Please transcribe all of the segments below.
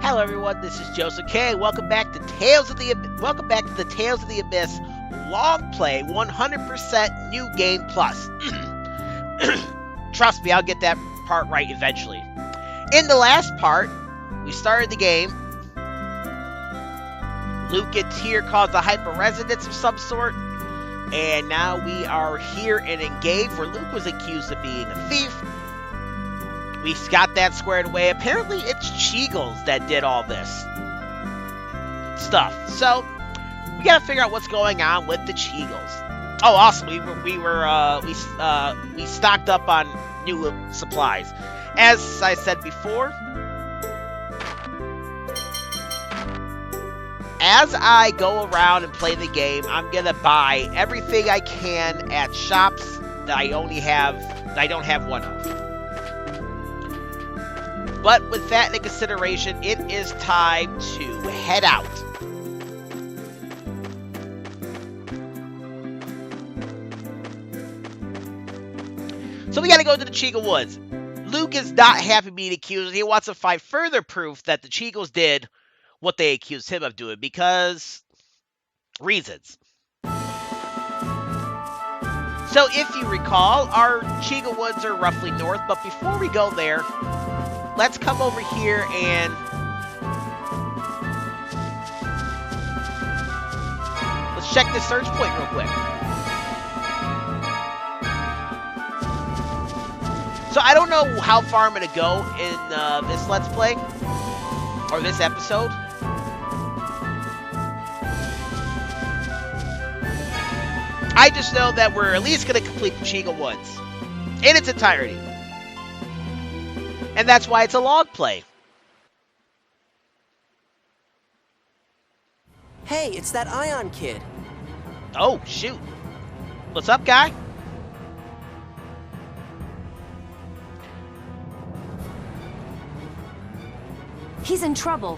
Hello everyone, this is Joseph K. Welcome back to the Tales of the Abyss long play 100% new game plus. Trust me, I'll get that part right eventually. In the last part, we started the game. Luke and Tyr caused a hyper-resonance of some sort, and now we are here and engaged where Luke was accused of being a thief. We got that squared away. Apparently, it's Cheagles that did all this stuff. So, we gotta figure out what's going on with the Cheagles. Oh, awesome! We stocked up on new supplies. As I said before, as I go around and play the game, I'm gonna buy everything I can at shops that I don't have one of. But with that in consideration, it is time to head out. So we gotta go to the Cheagle Woods. Luke is not happy being accused. He wants to find further proof that the Cheagles did what they accused him of doing, because reasons. So if you recall, our Cheagle Woods are roughly north, but before we go there, let's come over here and let's check this search point real quick. So I don't know how far I'm going to go in this Let's Play, or this episode. I just know that we're at least going to complete the Cheagle Woods in its entirety. And that's why it's a log play. Hey, it's that Ion kid. Oh, shoot. What's up, guy? He's in trouble.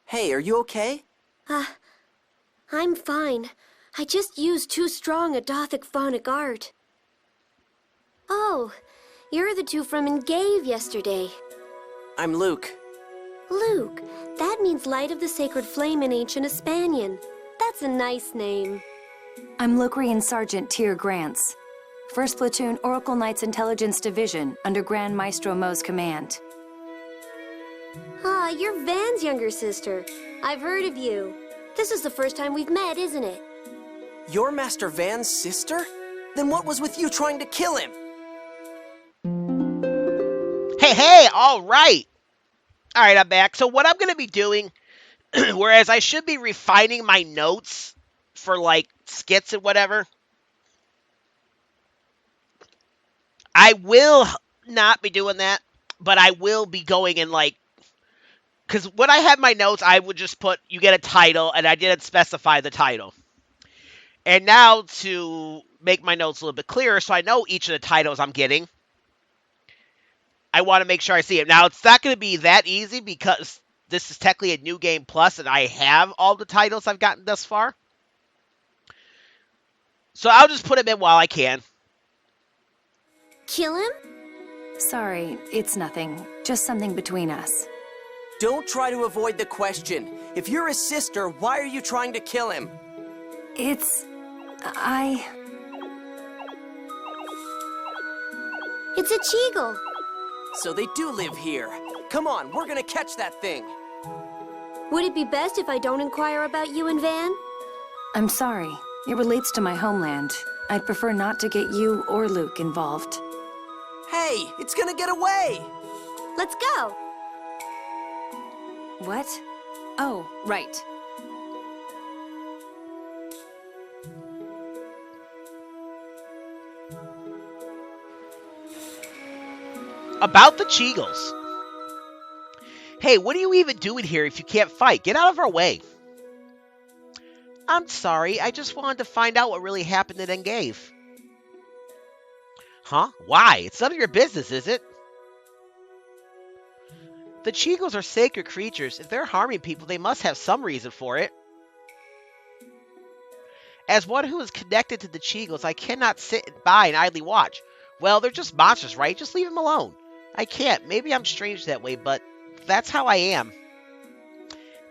Hey, are you okay? I'm fine. I just used too strong a Dothic phonic art. Oh, you're the two from Engave yesterday. I'm Luke. Luke, that means Light of the Sacred Flame in ancient Hispanian. That's a nice name. I'm Locrian Sergeant Tyr Grants, 1st Platoon Oracle Knights Intelligence Division under Grand Maestro Mo's command. Ah, you're Van's younger sister. I've heard of you. This is the first time we've met, isn't it? You're Master Van's sister? Then what was with you trying to kill him? Hey, all right. All right, I'm back. So what I'm going to be doing, whereas I should be refining my notes for, like, skits and whatever, I will not be doing that, but I will be going in, like, because when I had my notes, I would just put, you get a title, and I didn't specify the title. And now, to make my notes a little bit clearer, so I know each of the titles I'm getting, I want to make sure I see it. Now, it's not going to be that easy, because this is technically a new game plus, and I have all the titles I've gotten thus far. So I'll just put them in while I can. Kill him? Sorry, it's nothing. Just something between us. Don't try to avoid the question. If you're his sister, why are you trying to kill him? It's... It's a Cheagle. So they do live here. Come on, we're gonna catch that thing. Would it be best if I don't inquire about you and Van? I'm sorry. It relates to my homeland. I'd prefer not to get you or Luke involved. Hey, it's gonna get away! Let's go. What? Oh, right. About the Cheagles. Hey, what are you even doing here if you can't fight? Get out of our way. I'm sorry, I just wanted to find out what really happened at Engave. Huh? Why? It's none of your business, is it? The Cheagles are sacred creatures. If they're harming people, they must have some reason for it. As one who is connected to the Cheagles, I cannot sit by and idly watch. Well, they're just monsters, right? Just leave them alone. I can't. Maybe I'm strange that way, but that's how I am.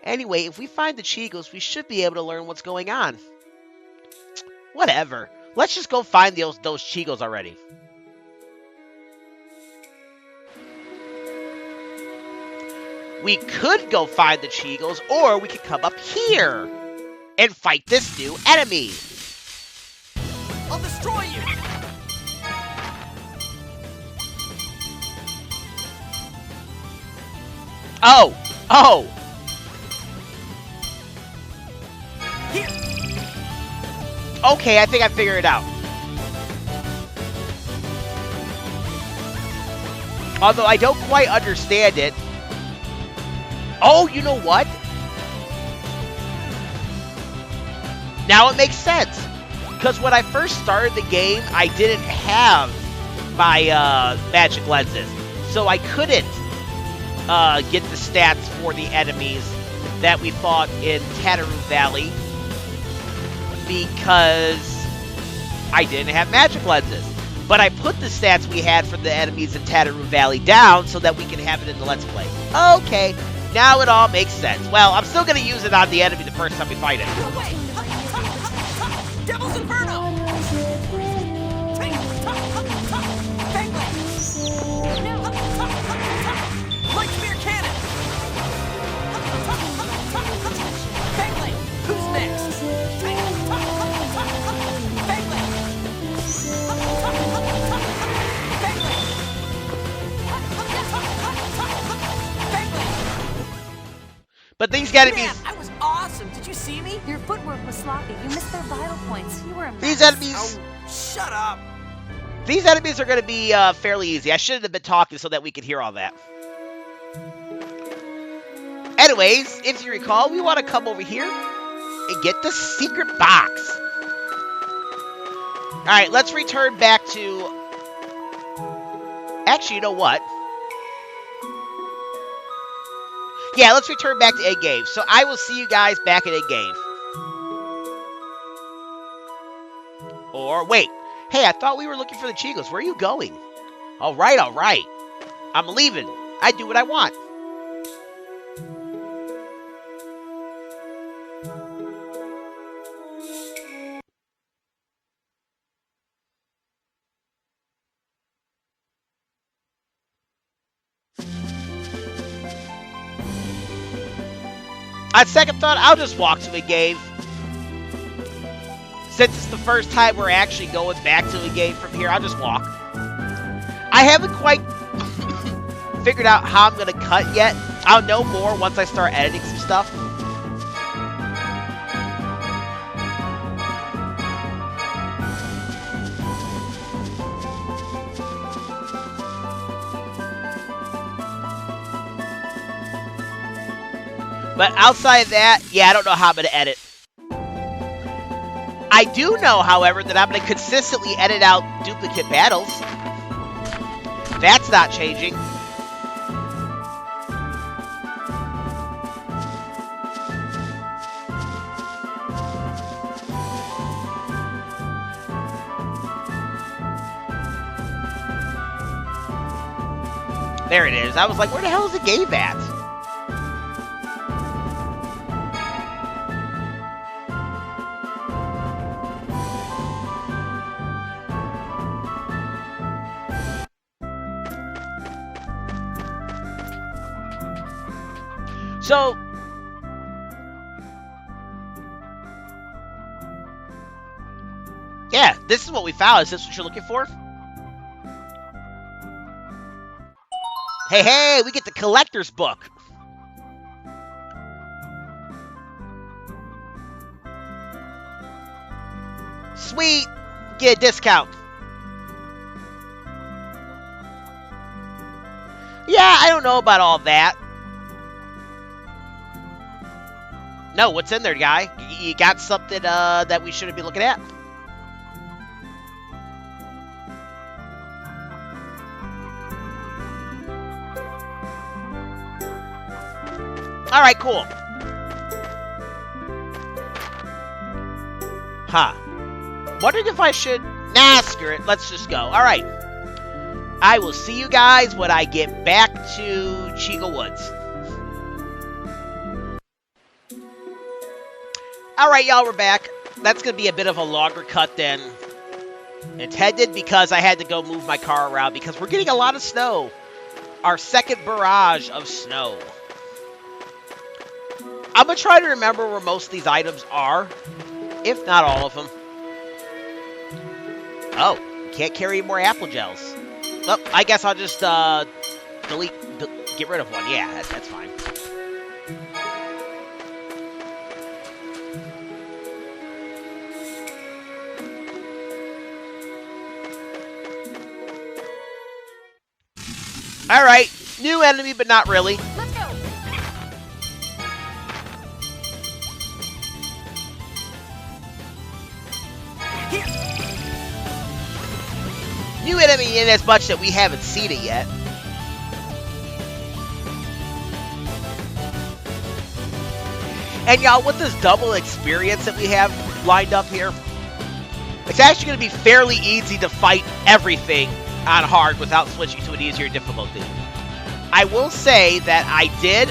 Anyway, if we find the Cheagles, we should be able to learn what's going on. Whatever. Let's just go find those Cheagles already. We could go find the Cheagles, or we could come up here and fight this new enemy. I'll destroy you! Oh! Oh! Here! Okay, I think I figured it out. Although I don't quite understand it. Oh, you know what? Now it makes sense. Because when I first started the game, I didn't have my magic lenses. So I couldn't get the stats for the enemies that we fought in Tartarus Valley. Because I didn't have magic lenses. But I put the stats we had for the enemies in Tartarus Valley down so that we can have it in the Let's Play. Okay, now it all makes sense. Well, I'm still going to use it on the enemy the first time we fight it. No way! Devil's Inferno! Light spear cannon! Bangblade! Who's next? But these enemies... Man, I was awesome! Did you see me? Your footwork was sloppy. You missed their vital points. You were a mess. These enemies... Oh, shut up! These enemies are going to be fairly easy. I shouldn't have been talking so that we could hear all that. Anyways, if you recall, we want to come over here and get the secret box. Alright, let's return back to... Actually, you know what? Yeah, let's return back to Engave. So I will see you guys back at Engave. Or, wait. Hey, I thought we were looking for the Cheagles. Where are you going? Alright, alright. I'm leaving. I do what I want. On second thought, I'll just walk to Engave. Since it's the first time we're actually going back to Engave from here, I'll just walk. I haven't quite figured out how I'm going to cut yet. I'll know more once I start editing some stuff. But outside of that, yeah, I don't know how I'm going to edit. I do know, however, that I'm going to consistently edit out duplicate battles. That's not changing. There it is. I was like, where the hell is the game at? So, yeah, this is what we found. Is this what you're looking for? Hey, hey, we get the collector's book. Sweet, get a discount. Yeah, I don't know about all that. No, what's in there, guy? You got something that we shouldn't be looking at? Alright, cool. Huh. Wondering if I should... Nah, screw it. Let's just go. Alright. I will see you guys when I get back to Cheagle Woods. Alright, y'all, we're back. That's going to be a bit of a longer cut than intended because I had to go move my car around because we're getting a lot of snow. Our second barrage of snow. I'm going to try to remember where most of these items are, if not all of them. Oh, can't carry more apple gels. Oh, I guess I'll just get rid of one. Yeah, that's fine. Alright, new enemy, but not really. Let's go. New enemy in as much that we haven't seen it yet. And y'all, with this double experience that we have lined up here, it's actually going to be fairly easy to fight everything on hard without switching to an easier difficulty. I will say that I did...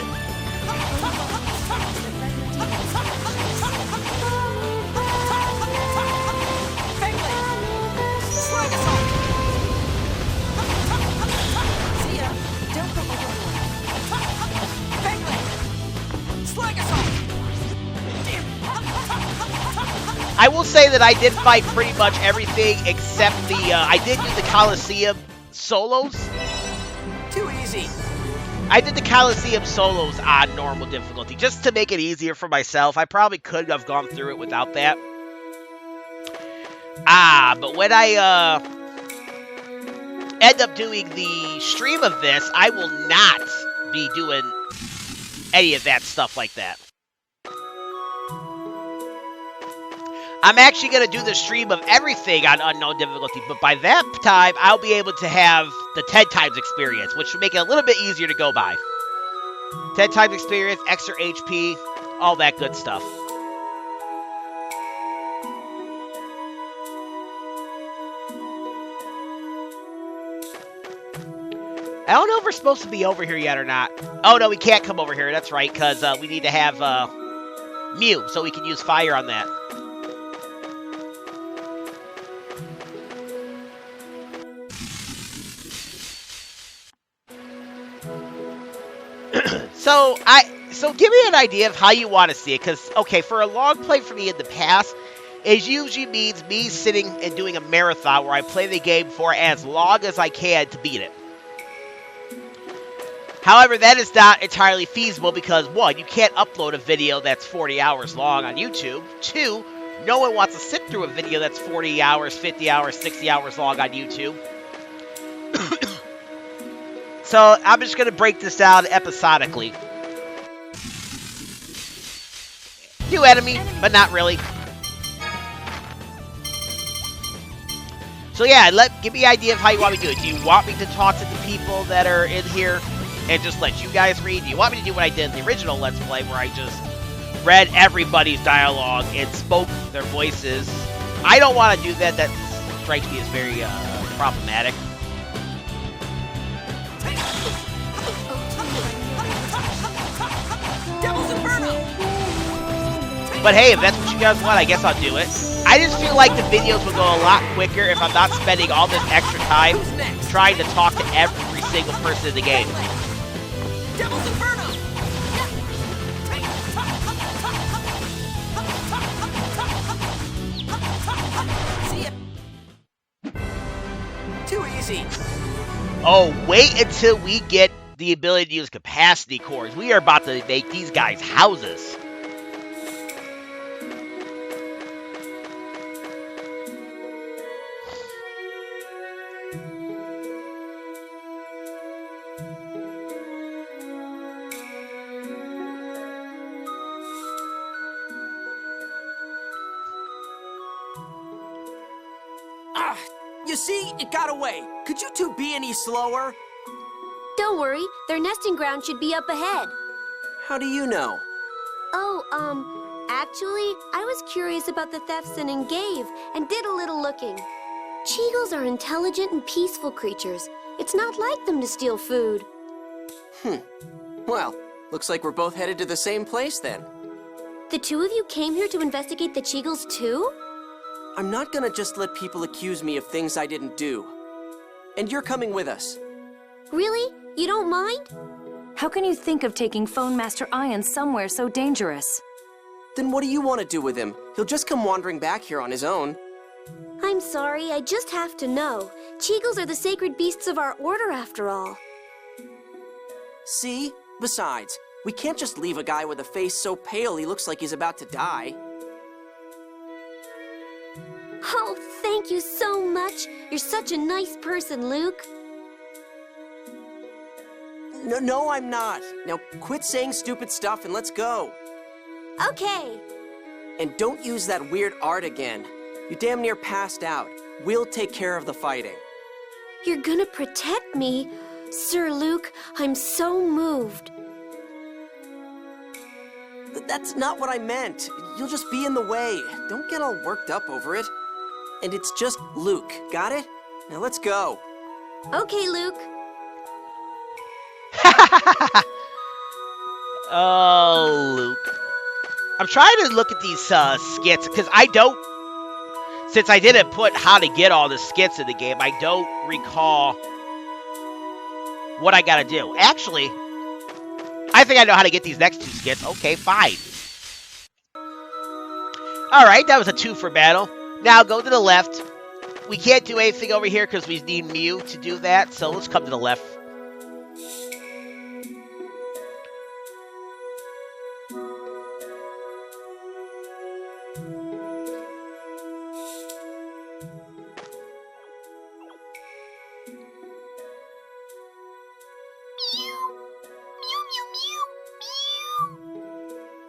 I will say that I did fight pretty much everything except the, I did do the Coliseum solos. Too easy. I did the Coliseum solos on normal difficulty, just to make it easier for myself. I probably could have gone through it without that. But when I, end up doing the stream of this, I will not be doing any of that stuff like that. I'm actually going to do the stream of everything on unknown difficulty, but by that time, I'll be able to have the 10 times experience, which will make it a little bit easier to go by. 10 times experience, extra HP, all that good stuff. I don't know if we're supposed to be over here yet or not. Oh, no, we can't come over here. That's right, because we need to have Mieu, so we can use fire on that. So give me an idea of how you want to see it, because, okay, for a long play for me in the past, it usually means me sitting and doing a marathon where I play the game for as long as I can to beat it. However, that is not entirely feasible because, one, you can't upload a video that's 40 hours long on YouTube. Two, no one wants to sit through a video that's 40 hours, 50 hours, 60 hours long on YouTube. So, I'm just going to break this down episodically. New enemy, but not really. So yeah, give me an idea of how you want me to do it. Do you want me to talk to the people that are in here and just let you guys read? Do you want me to do what I did in the original Let's Play where I just read everybody's dialogue and spoke their voices? I don't want to do that. That strikes me as very problematic. But hey, if that's what you guys want, I guess I'll do it. I just feel like the videos would go a lot quicker if I'm not spending all this extra time trying to talk to every single person in the game. Devil's Inferno! See ya. Too easy. Oh, wait until we get the ability to use capacity cores. We are about to make these guys houses. You see, it got away. Could you two be any slower? Don't worry, their nesting ground should be up ahead. How do you know? Oh, actually, I was curious about the thefts in Engave and did a little looking. Cheagles are intelligent and peaceful creatures. It's not like them to steal food. Well, looks like we're both headed to the same place then. The two of you came here to investigate the Cheagles too? I'm not gonna just let people accuse me of things I didn't do. And you're coming with us. Really? You don't mind? How can you think of taking Phone Master Ion somewhere so dangerous? Then what do you want to do with him? He'll just come wandering back here on his own. I'm sorry, I just have to know. Cheagles are the sacred beasts of our order after all. See? Besides, we can't just leave a guy with a face so pale he looks like he's about to die. Oh, thank you so much. You're such a nice person, Luke. No, I'm not. Now quit saying stupid stuff and let's go. Okay. And don't use that weird art again. You damn near passed out. We'll take care of the fighting. You're gonna protect me? Sir Luke, I'm so moved. That's not what I meant. You'll just be in the way. Don't get all worked up over it. And it's just Luke, got it? Now let's go. Okay, Luke. Oh, Luke. I'm trying to look at these skits, because I don't... Since I didn't put how to get all the skits in the game, I don't recall what I gotta do. Actually, I think I know how to get these next two skits. Okay, fine. Alright, that was a 2 for battle. Now, go to the left. We can't do anything over here because we need Mieu to do that, so let's come to the left.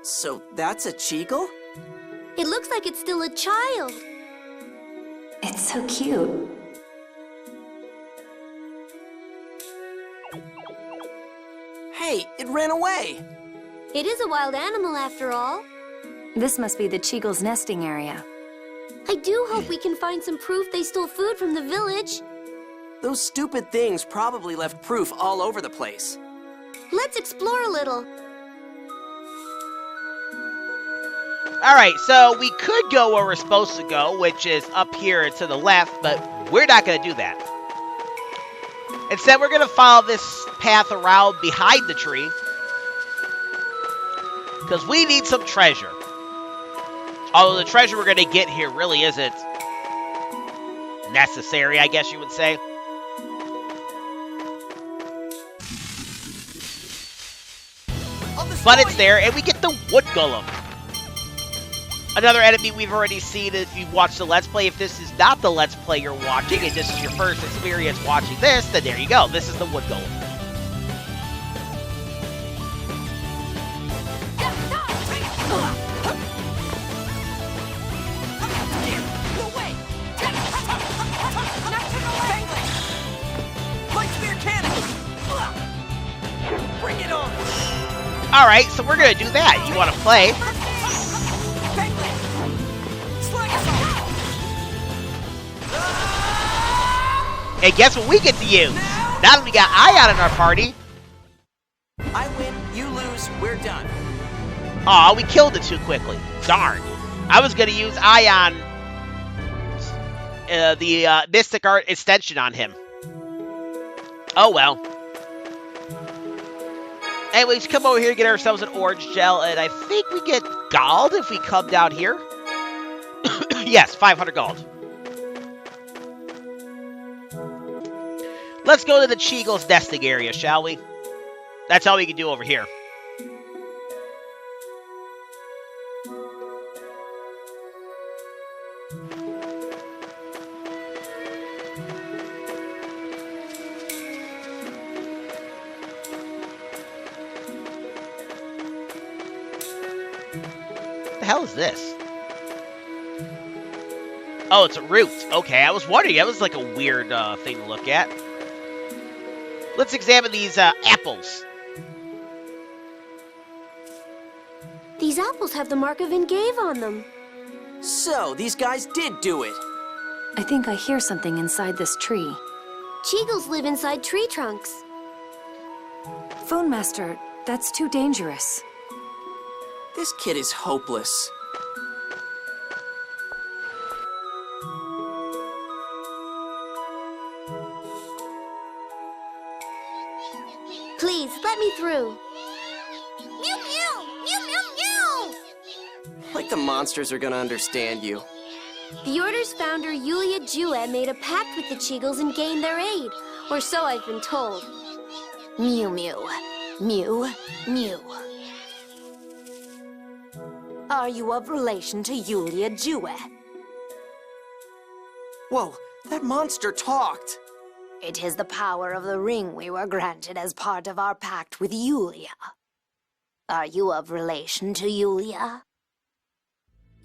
So that's a Cheagle? It looks like it's still a child. It's so cute. Hey, it ran away! It is a wild animal after all. This must be the Cheagles' nesting area. I do hope we can find some proof they stole food from the village. Those stupid things probably left proof all over the place. Let's explore a little. Alright, so we could go where we're supposed to go, which is up here and to the left, but we're not going to do that. Instead, we're going to follow this path around behind the tree, because we need some treasure. Although the treasure we're going to get here really isn't necessary, I guess you would say. But it's there, and we get the wood golem. Another enemy we've already seen if you've watched the Let's Play. If this is not the Let's Play you're watching, and this is your first experience watching this, then there you go. This is the wood golem. Bring it on! Alright, so we're going to do that. You want to play? And guess what we get to use? Now that we got Ion in our party. I win, you lose, we're done. Aw, we killed it too quickly. Darn. I was going to use Ion, the Mystic Art extension on him. Oh well. Anyways, come over here, get ourselves an orange gel, and I think we get gold if we come down here. Yes, 500 gold. Let's go to the Cheagles nesting area, shall we? That's all we can do over here. What the hell is this? Oh, it's a root. Okay, I was wondering. That was like a weird thing to look at. Let's examine these apples. These apples have the mark of Engave on them. So, these guys did do it. I think I hear something inside this tree. Cheagles live inside tree trunks. Phone Master, that's too dangerous. This kid is hopeless. Please, let me through. Mew mew! Mew mew mew! Like the monsters are gonna understand you. The Order's founder, Yulia Jue, made a pact with the Cheagles and gained their aid. Or so I've been told. Mew mew. Mew mew. Are you of relation to Yulia Jue? Whoa, that monster talked. It is the power of the ring we were granted as part of our pact with Yulia. Are you of relation to Yulia?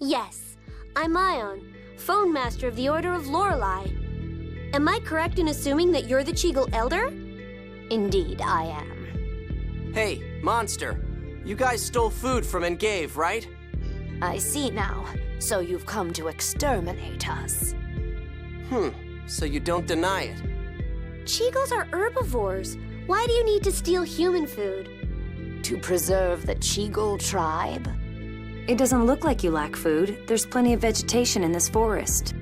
Yes, I'm Ion, Phone Master of the Order of Lorelei. Am I correct in assuming that you're the Cheagle Elder? Indeed, I am. Hey, monster. You guys stole food from Engave, right? I see now. So you've come to exterminate us. So you don't deny it. Cheagles are herbivores. Why do you need to steal human food? To preserve the Cheagle tribe? It doesn't look like you lack food. There's plenty of vegetation in this forest.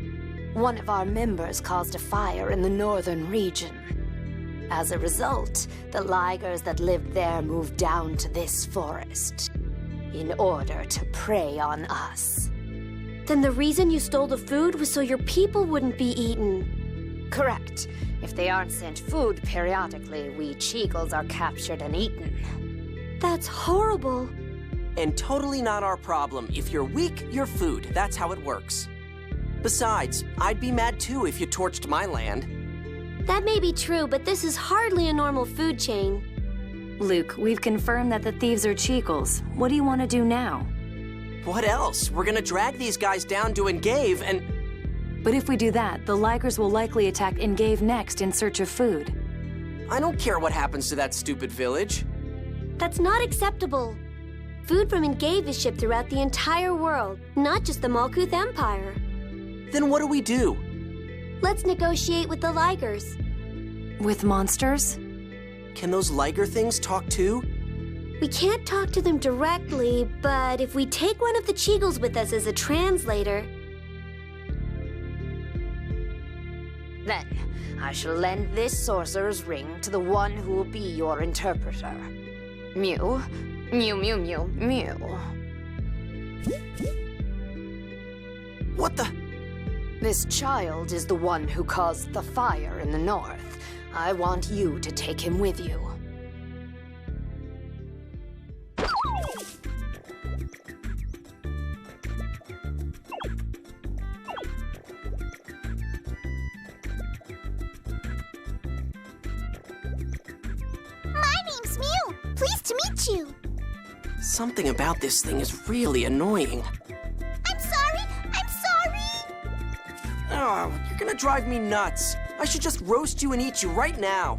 One of our members caused a fire in the northern region. As a result, the Ligers that lived there moved down to this forest in order to prey on us. Then the reason you stole the food was so your people wouldn't be eaten. Correct. If they aren't sent food periodically, we Cheagles are captured and eaten. That's horrible. And totally not our problem. If you're weak, you're food. That's how it works. Besides, I'd be mad too if you torched my land. That may be true, but this is hardly a normal food chain. Luke, we've confirmed that the thieves are Cheagles. What do you want to do now? What else? We're gonna drag these guys down to Engave and... But if we do that, the Ligers will likely attack Engave next in search of food. I don't care what happens to that stupid village. That's not acceptable. Food from Engave is shipped throughout the entire world, not just the Malkuth Empire. Then what do we do? Let's negotiate with the Ligers. With monsters? Can those Liger things talk too? We can't talk to them directly, but if we take one of the Cheagles with us as a translator... Then, I shall lend this sorcerer's ring to the one who will be your interpreter. Mew, mew, mew, mew, mew. What the... This child is the one who caused the fire in the north. I want you to take him with you. My name's Mew. Pleased to meet you. Something about this thing is really annoying. I'm sorry. I'm sorry. Oh, you're gonna drive me nuts. I should just roast you and eat you right now.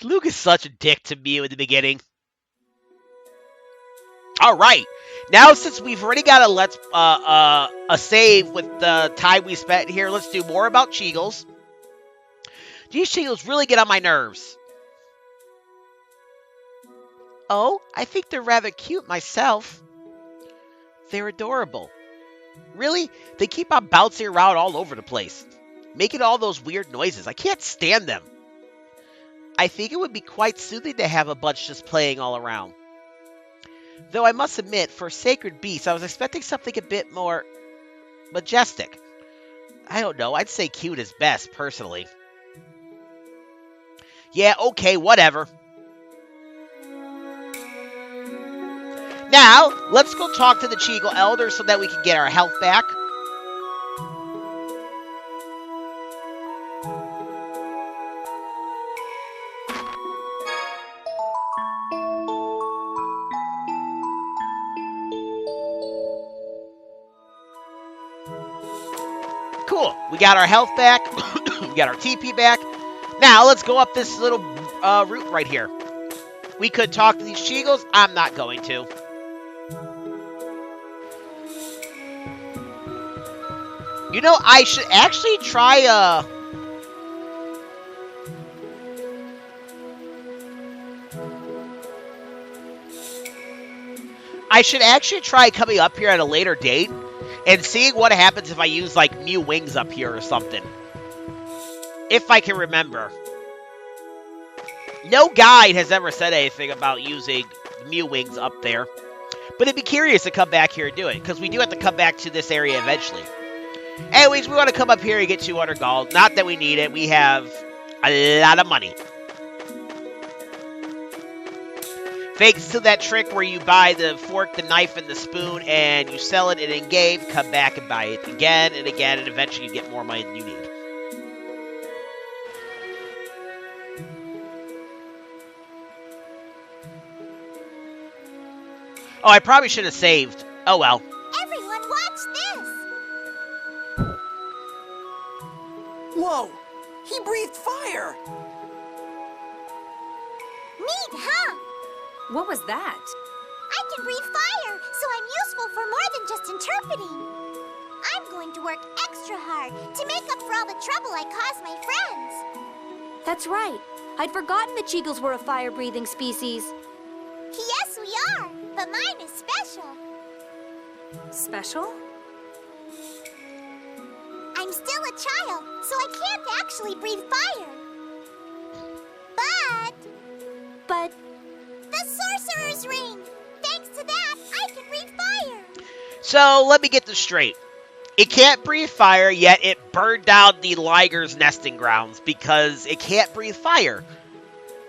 Luke is such a dick to Mieu in the beginning. Alright. Now since we've already got a save with the time we spent here, let's do more about Cheagles. These Cheagles really get on my nerves. Oh, I think they're rather cute myself. They're adorable. Really? They keep on bouncing around all over the place, making all those weird noises. I can't stand them. I think it would be quite soothing to have a bunch just playing all around. Though I must admit, for sacred beasts, I was expecting something a bit more majestic. I don't know, I'd say cute is best, personally. Yeah, okay, whatever. Now, let's go talk to the Cheagle Elder so that we can get our health back. Cool. We got our health back. We got our TP back. Now, let's go up this little route right here. We could talk to these Cheagles. I'm not going to. You know, I should actually try, I should actually try coming up here at a later date and seeing what happens if I use, like, Mieu wings up here or something. If I can remember. No guide has ever said anything about using Mieu wings up there. But I'd be curious to come back here and do it, because we do have to come back to this area eventually. Anyways, we want to come up here and get 200 gold. Not that we need it. We have a lot of money. Thanks to that trick where you buy the fork, the knife, and the spoon, and you sell it in game, come back and buy it again and again, and eventually you get more money than you need. Oh, I probably should have saved. Oh well. Everyone watch this! Whoa! He breathed fire! Neat, huh? What was that? I can breathe fire, so I'm useful for more than just interpreting. I'm going to work extra hard to make up for all the trouble I caused my friends. That's right. I'd forgotten the Cheagles were a fire-breathing species. Yes, we are, but mine is special. Special? I'm still a child, so I can't actually breathe fire. But the sorcerer's ring! Thanks to that, I can breathe fire! So, let me get this straight. It can't breathe fire, yet it burned down the Liger's nesting grounds because it can't breathe fire.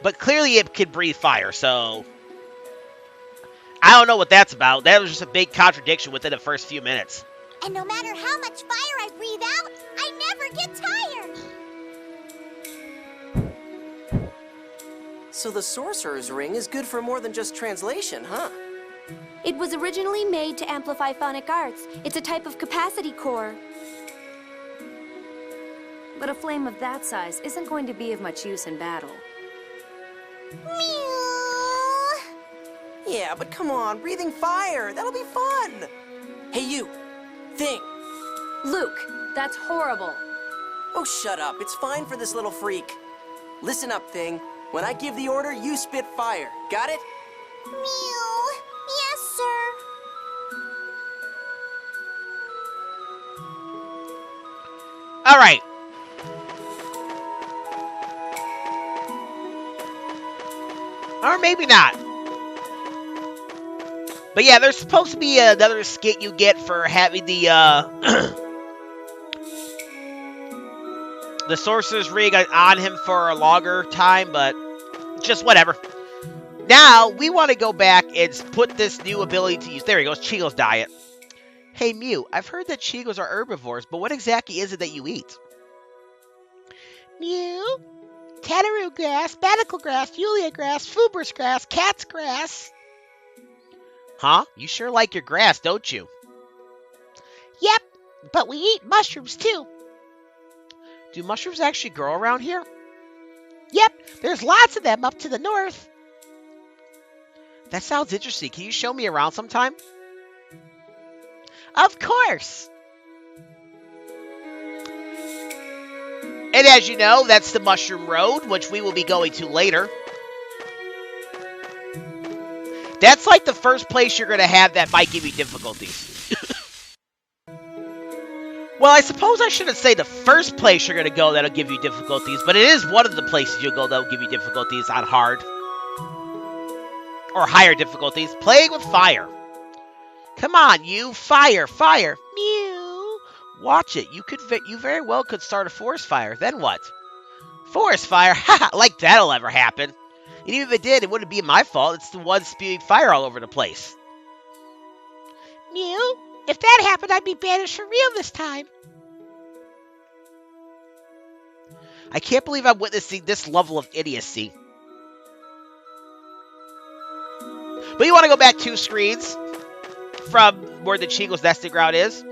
But clearly it can breathe fire, so... I don't know what that's about. That was just a big contradiction within the first few minutes. And no matter how much fire I breathe out, I never get tired! So the sorcerer's ring is good for more than just translation, huh? It was originally made to amplify phonic arts. It's a type of capacity core. But a flame of that size isn't going to be of much use in battle. Mew! Yeah, but come on, breathing fire, that'll be fun! Hey you, Thing! Luke, that's horrible. Oh, shut up, it's fine for this little freak. Listen up, Thing. When I give the order, you spit fire. Got it? Mew! Yes, sir. Alright. Or maybe not. But yeah, there's supposed to be another skit you get for having the, the Sorcerer's Ring on him for a longer time, but just whatever. Now, we want to go back and put this new ability to use. There he goes, Cheagle's diet. Hey, Mieu, I've heard that Cheagles are herbivores, but what exactly is it that you eat? Mieu? Tataroo grass, banicle grass, Yulia grass, Fuber's grass, cat's grass. Huh? You sure like your grass, don't you? Yep, but we eat mushrooms too. Do mushrooms actually grow around here? Yep, there's lots of them up to the north. That sounds interesting. Can you show me around sometime? Of course. And as you know, that's the Mushroom Road, which we will be going to later. That's like the first place you're going to have that might give you difficulties. Well, I suppose I shouldn't say the first place you're going to go that'll give you difficulties, but it is one of the places you'll go that'll give you difficulties on hard. Or higher difficulties. Playing with fire. Come on, you. Fire, fire. Mew. Watch it. You very well could start a forest fire. Then what? Forest fire? Haha, like that'll ever happen. And even if it did, it wouldn't be my fault. It's the one spewing fire all over the place. Mew, if that happened, I'd be banished for real this time. I can't believe I'm witnessing this level of idiocy. But you want to go back 2 screens from where the Cheagle's nesting ground is.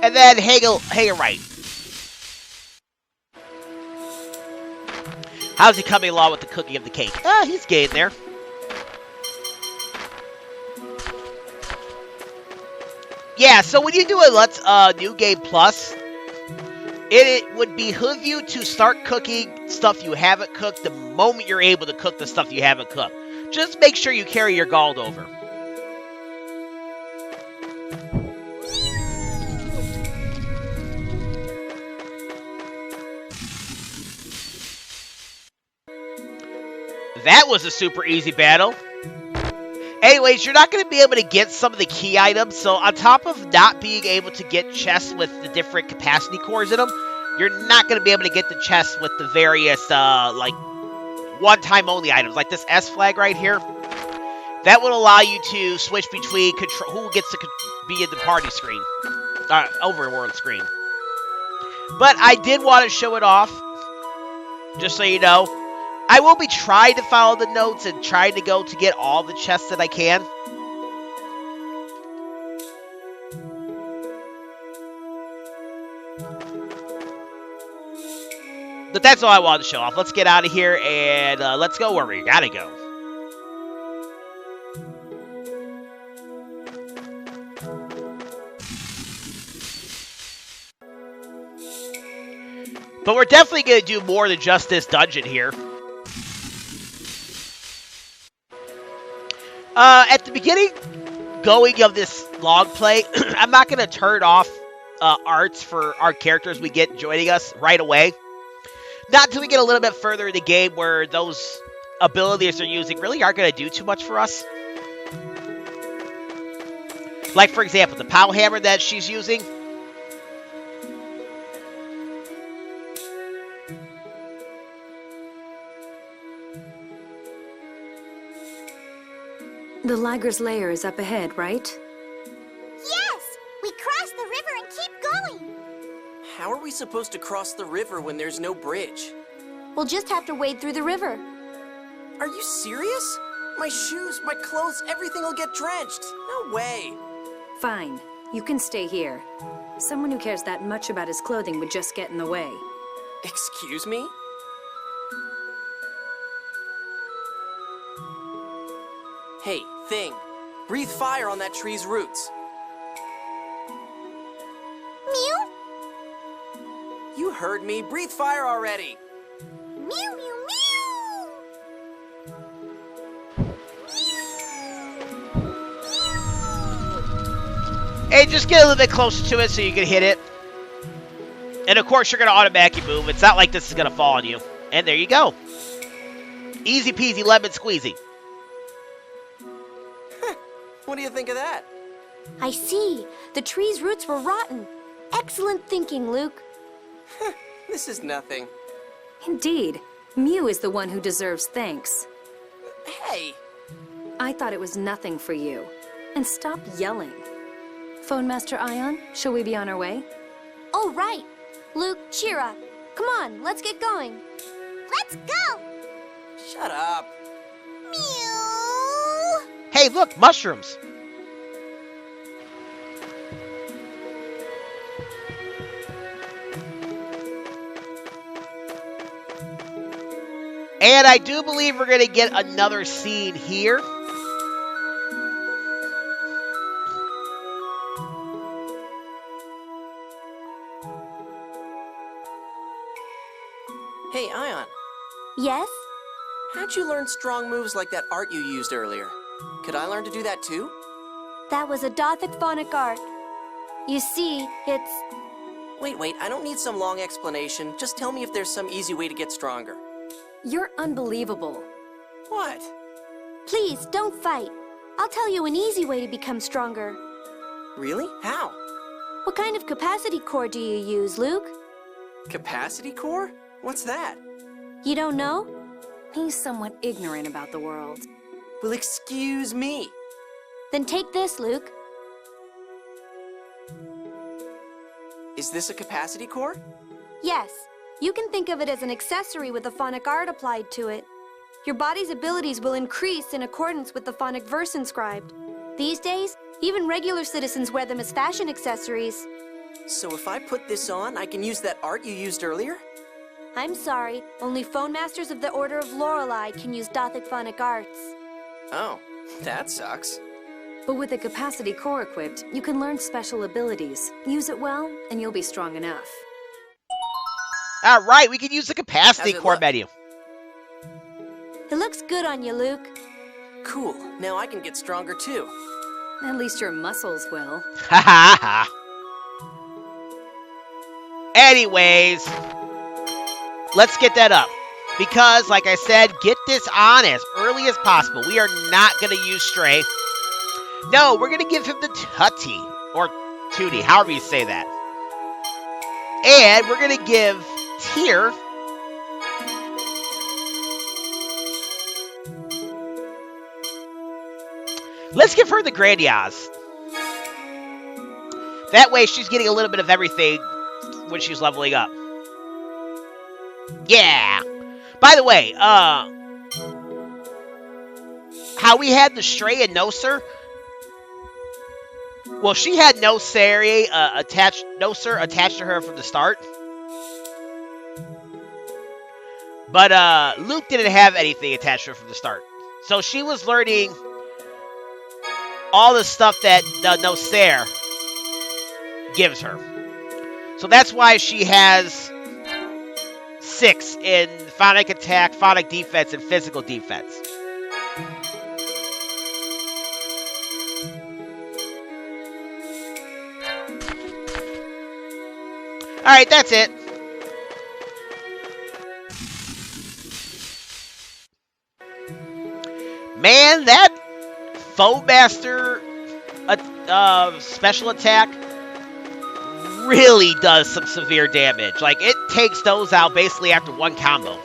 And then Hagel right. How's he coming along with the cooking of the cake? He's getting there. Yeah, so when you do a Let's New Game Plus, it would behoove you to start cooking stuff you haven't cooked the moment you're able to cook the stuff you haven't cooked. Just make sure you carry your gold over. That was a super easy battle. Anyways, you're not going to be able to get some of the key items, so on top of not being able to get chests with the different capacity cores in them, you're not going to be able to get the chests with the various, like, one-time only items, like this S flag right here. That would allow you to switch between who gets to be in the party screen, overworld screen. But I did want to show it off, just so you know. I will be trying to follow the notes and trying to go to get all the chests that I can. But that's all I wanted to show off. Let's get out of here and let's go where we gotta go. But we're definitely going to do more than just this dungeon here. At the beginning going of this log play, I'm not going to turn off arts for our characters we get joining us right away. Not until we get a little bit further in the game where those abilities they're using really aren't going to do too much for us. Like, for example, the pow hammer that she's using. The Liger's lair is up ahead, right? Yes! We cross the river and keep going! How are we supposed to cross the river when there's no bridge? We'll just have to wade through the river. Are you serious? My shoes, my clothes, everything will get drenched. No way. Fine. You can stay here. Someone who cares that much about his clothing would just get in the way. Excuse me? Hey, thing. Breathe fire on that tree's roots. Mieu? You heard me. Breathe fire already. Mieu, mieu, mieu! Hey, just get a little bit closer to it so you can hit it. And of course, you're going to automatically move. It's not like this is going to fall on you. And there you go. Easy peasy lemon squeezy. What do you think of that? I see. The tree's roots were rotten. Excellent thinking, Luke. This is nothing. Indeed. Mieu is the one who deserves thanks. Hey! I thought it was nothing for you. And stop yelling. Phone Master Ion, shall we be on our way? Oh, right. Luke, cheer up. Come on, let's get going. Let's go! Shut up. Mieu! Hey, look, mushrooms. And I do believe we're going to get another scene here. Hey, Ion. Yes? How'd you learn strong moves like that art you used earlier? Could I learn to do that too? That was a Dothic phonic art. You see, it's... Wait, I don't need some long explanation. Just tell me if there's some easy way to get stronger. You're unbelievable. What? Please, don't fight. I'll tell you an easy way to become stronger. Really? How? What kind of capacity core do you use, Luke? Capacity core? What's that? You don't know? He's somewhat ignorant about the world. Well, excuse me. Then take this, Luke. Is this a capacity core? Yes. You can think of it as an accessory with a phonic art applied to it. Your body's abilities will increase in accordance with the phonic verse inscribed. These days, even regular citizens wear them as fashion accessories. So if I put this on, I can use that art you used earlier? I'm sorry, only Phone Masters of the Order of Lorelei can use Dothic Phonic Arts. Oh, that sucks. But with a capacity core equipped, you can learn special abilities. Use it well, and you'll be strong enough. All right, we can use the capacity How's it core look? menu. It looks good on you, Luke. Cool. Now I can get stronger too. At least your muscles will. Ha ha ha. Anyways, let's get that up. Because, like I said, get this on as early as possible. We are not going to use Stray. No, we're going to give him the Tutty. Or Tootie, however you say that. And we're going to give Tyr let's give her the Grandiose. That way she's getting a little bit of everything when she's leveling up. Yeah. By the way, how we had the Stray and Noser. Well, she had Noser attached to her from the start. But Luke didn't have anything attached to her from the start. So she was learning all the stuff that Noser gives her. So that's why she has 6 in phonic attack, phonic defense, and physical defense. Alright, that's it. Man, that Foe Master special attack really does some severe damage. Like, it takes those out basically after one combo.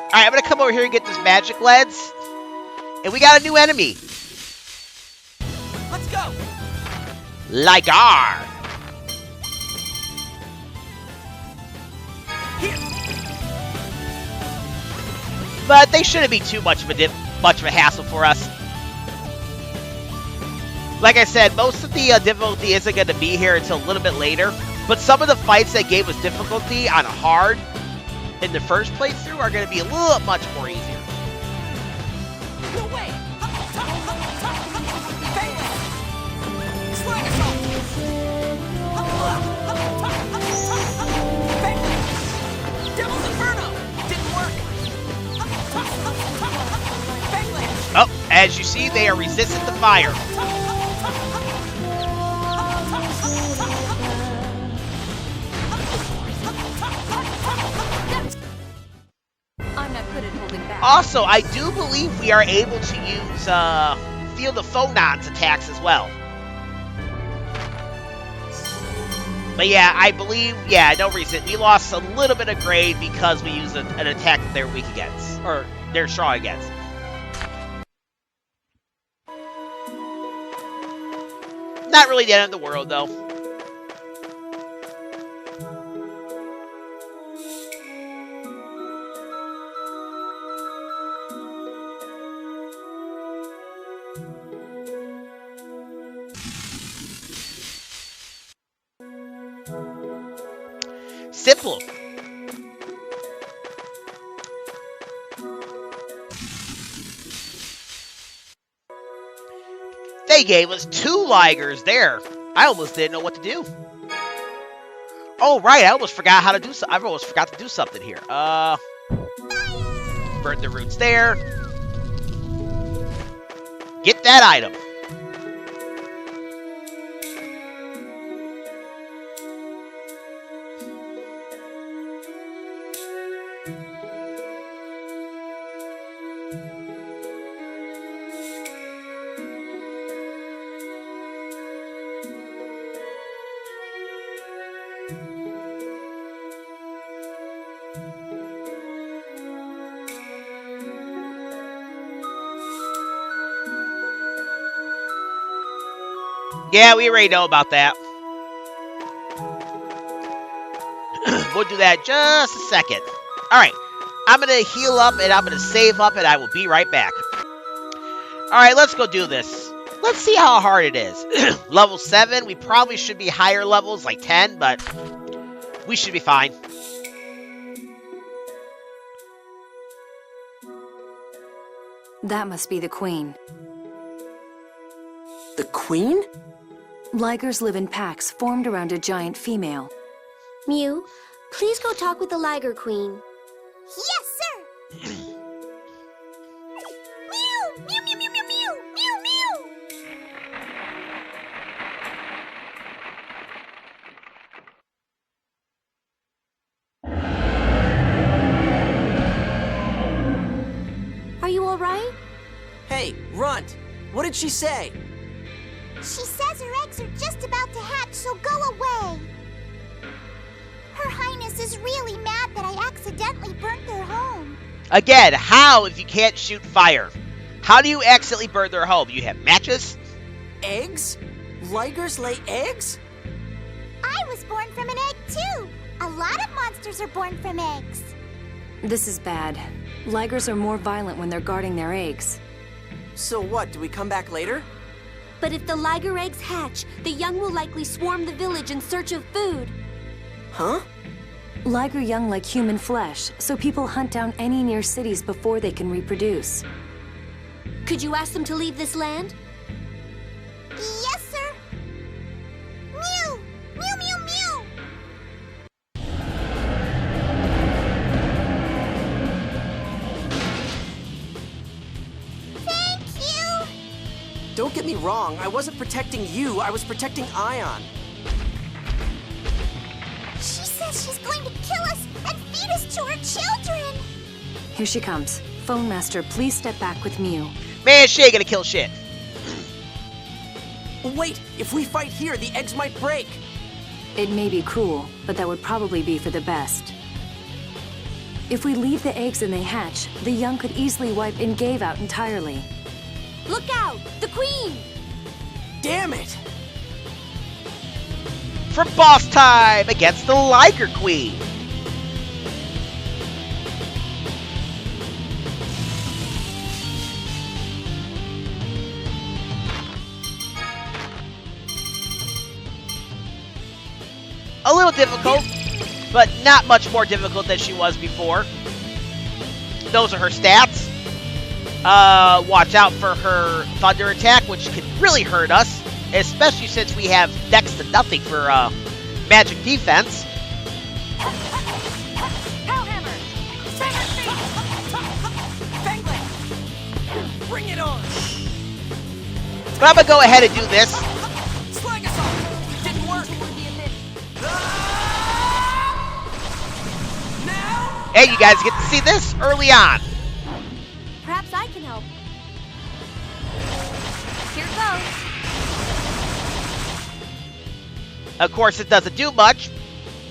Alright, I'm gonna come over here and get this magic lens. And we got a new enemy. Let's go! Liger. Here! But they shouldn't be too much of a hassle for us. Like I said, most of the difficulty isn't going to be here until a little bit later. But some of the fights that gave us difficulty on hard in the first playthrough are going to be a little much more easier. No way! Devil's Inferno! Didn't work! Oh, as you see, they are resistant to fire. I'm not good at holding back. Also, I do believe we are able to use Field of Phonons attacks as well. But yeah, I believe, no reason. We lost a little bit of grade because we used an attack that they're weak against. Or they're strong against. Not really the end of the world, though. Simple. They gave us 2 Ligers there. I almost didn't know what to do. Oh, right. I almost forgot how to do something. I almost forgot to do something here. Burn the roots there. Get that item. Yeah, we already know about that. We'll do that in just a second. Alright, I'm going to heal up and I'm going to save up and I will be right back. Alright, let's go do this. Let's see how hard it is. Level 7, we probably should be higher levels, like 10, but we should be fine. That must be the Queen. The Queen? Ligers live in packs formed around a giant female. Mieu, please go talk with the Liger Queen. Yes, sir! Mew! Mew, mew, mew, mew, mew! Mew, mew! Are you all right? Hey, Runt, what did she say? She says her eggs are just about to hatch, so go away. Her Highness is really mad that I accidentally burnt their home. Again, how if you can't shoot fire? How do you accidentally burn their home? You have matches? Eggs? Ligers lay eggs? I was born from an egg, too. A lot of monsters are born from eggs. This is bad. Ligers are more violent when they're guarding their eggs. So what, do we come back later? But if the Liger eggs hatch, the young will likely swarm the village in search of food. Huh? Liger young like human flesh, so people hunt down any near cities before they can reproduce. Could you ask them to leave this land? Yes, sir. Mew! Mew, mew, mew! Thank you! Don't get me wrong, I wasn't protecting you, I was protecting Ion. She says she's going to kill us and feed us to her children! Here she comes. Phone Master, please step back with Mieu. Man, she ain't gonna kill shit. Wait, if we fight here, the eggs might break. It may be cruel, but that would probably be for the best. If we leave the eggs and they hatch, the young could easily wipe Ingave out entirely. Look out! The Queen! Damn it! For boss time against the Liger Queen. A little difficult, but not much more difficult than she was before. Those are her stats. Watch out for her thunder attack, which could really hurt us, especially since we have next to nothing for magic defense. Hellhammer! Bring it on! But I'm gonna go ahead and do this. Slag us off! Didn't work! Now? And you guys get to see this early on. Perhaps I can help. Here goes. Of course, it doesn't do much,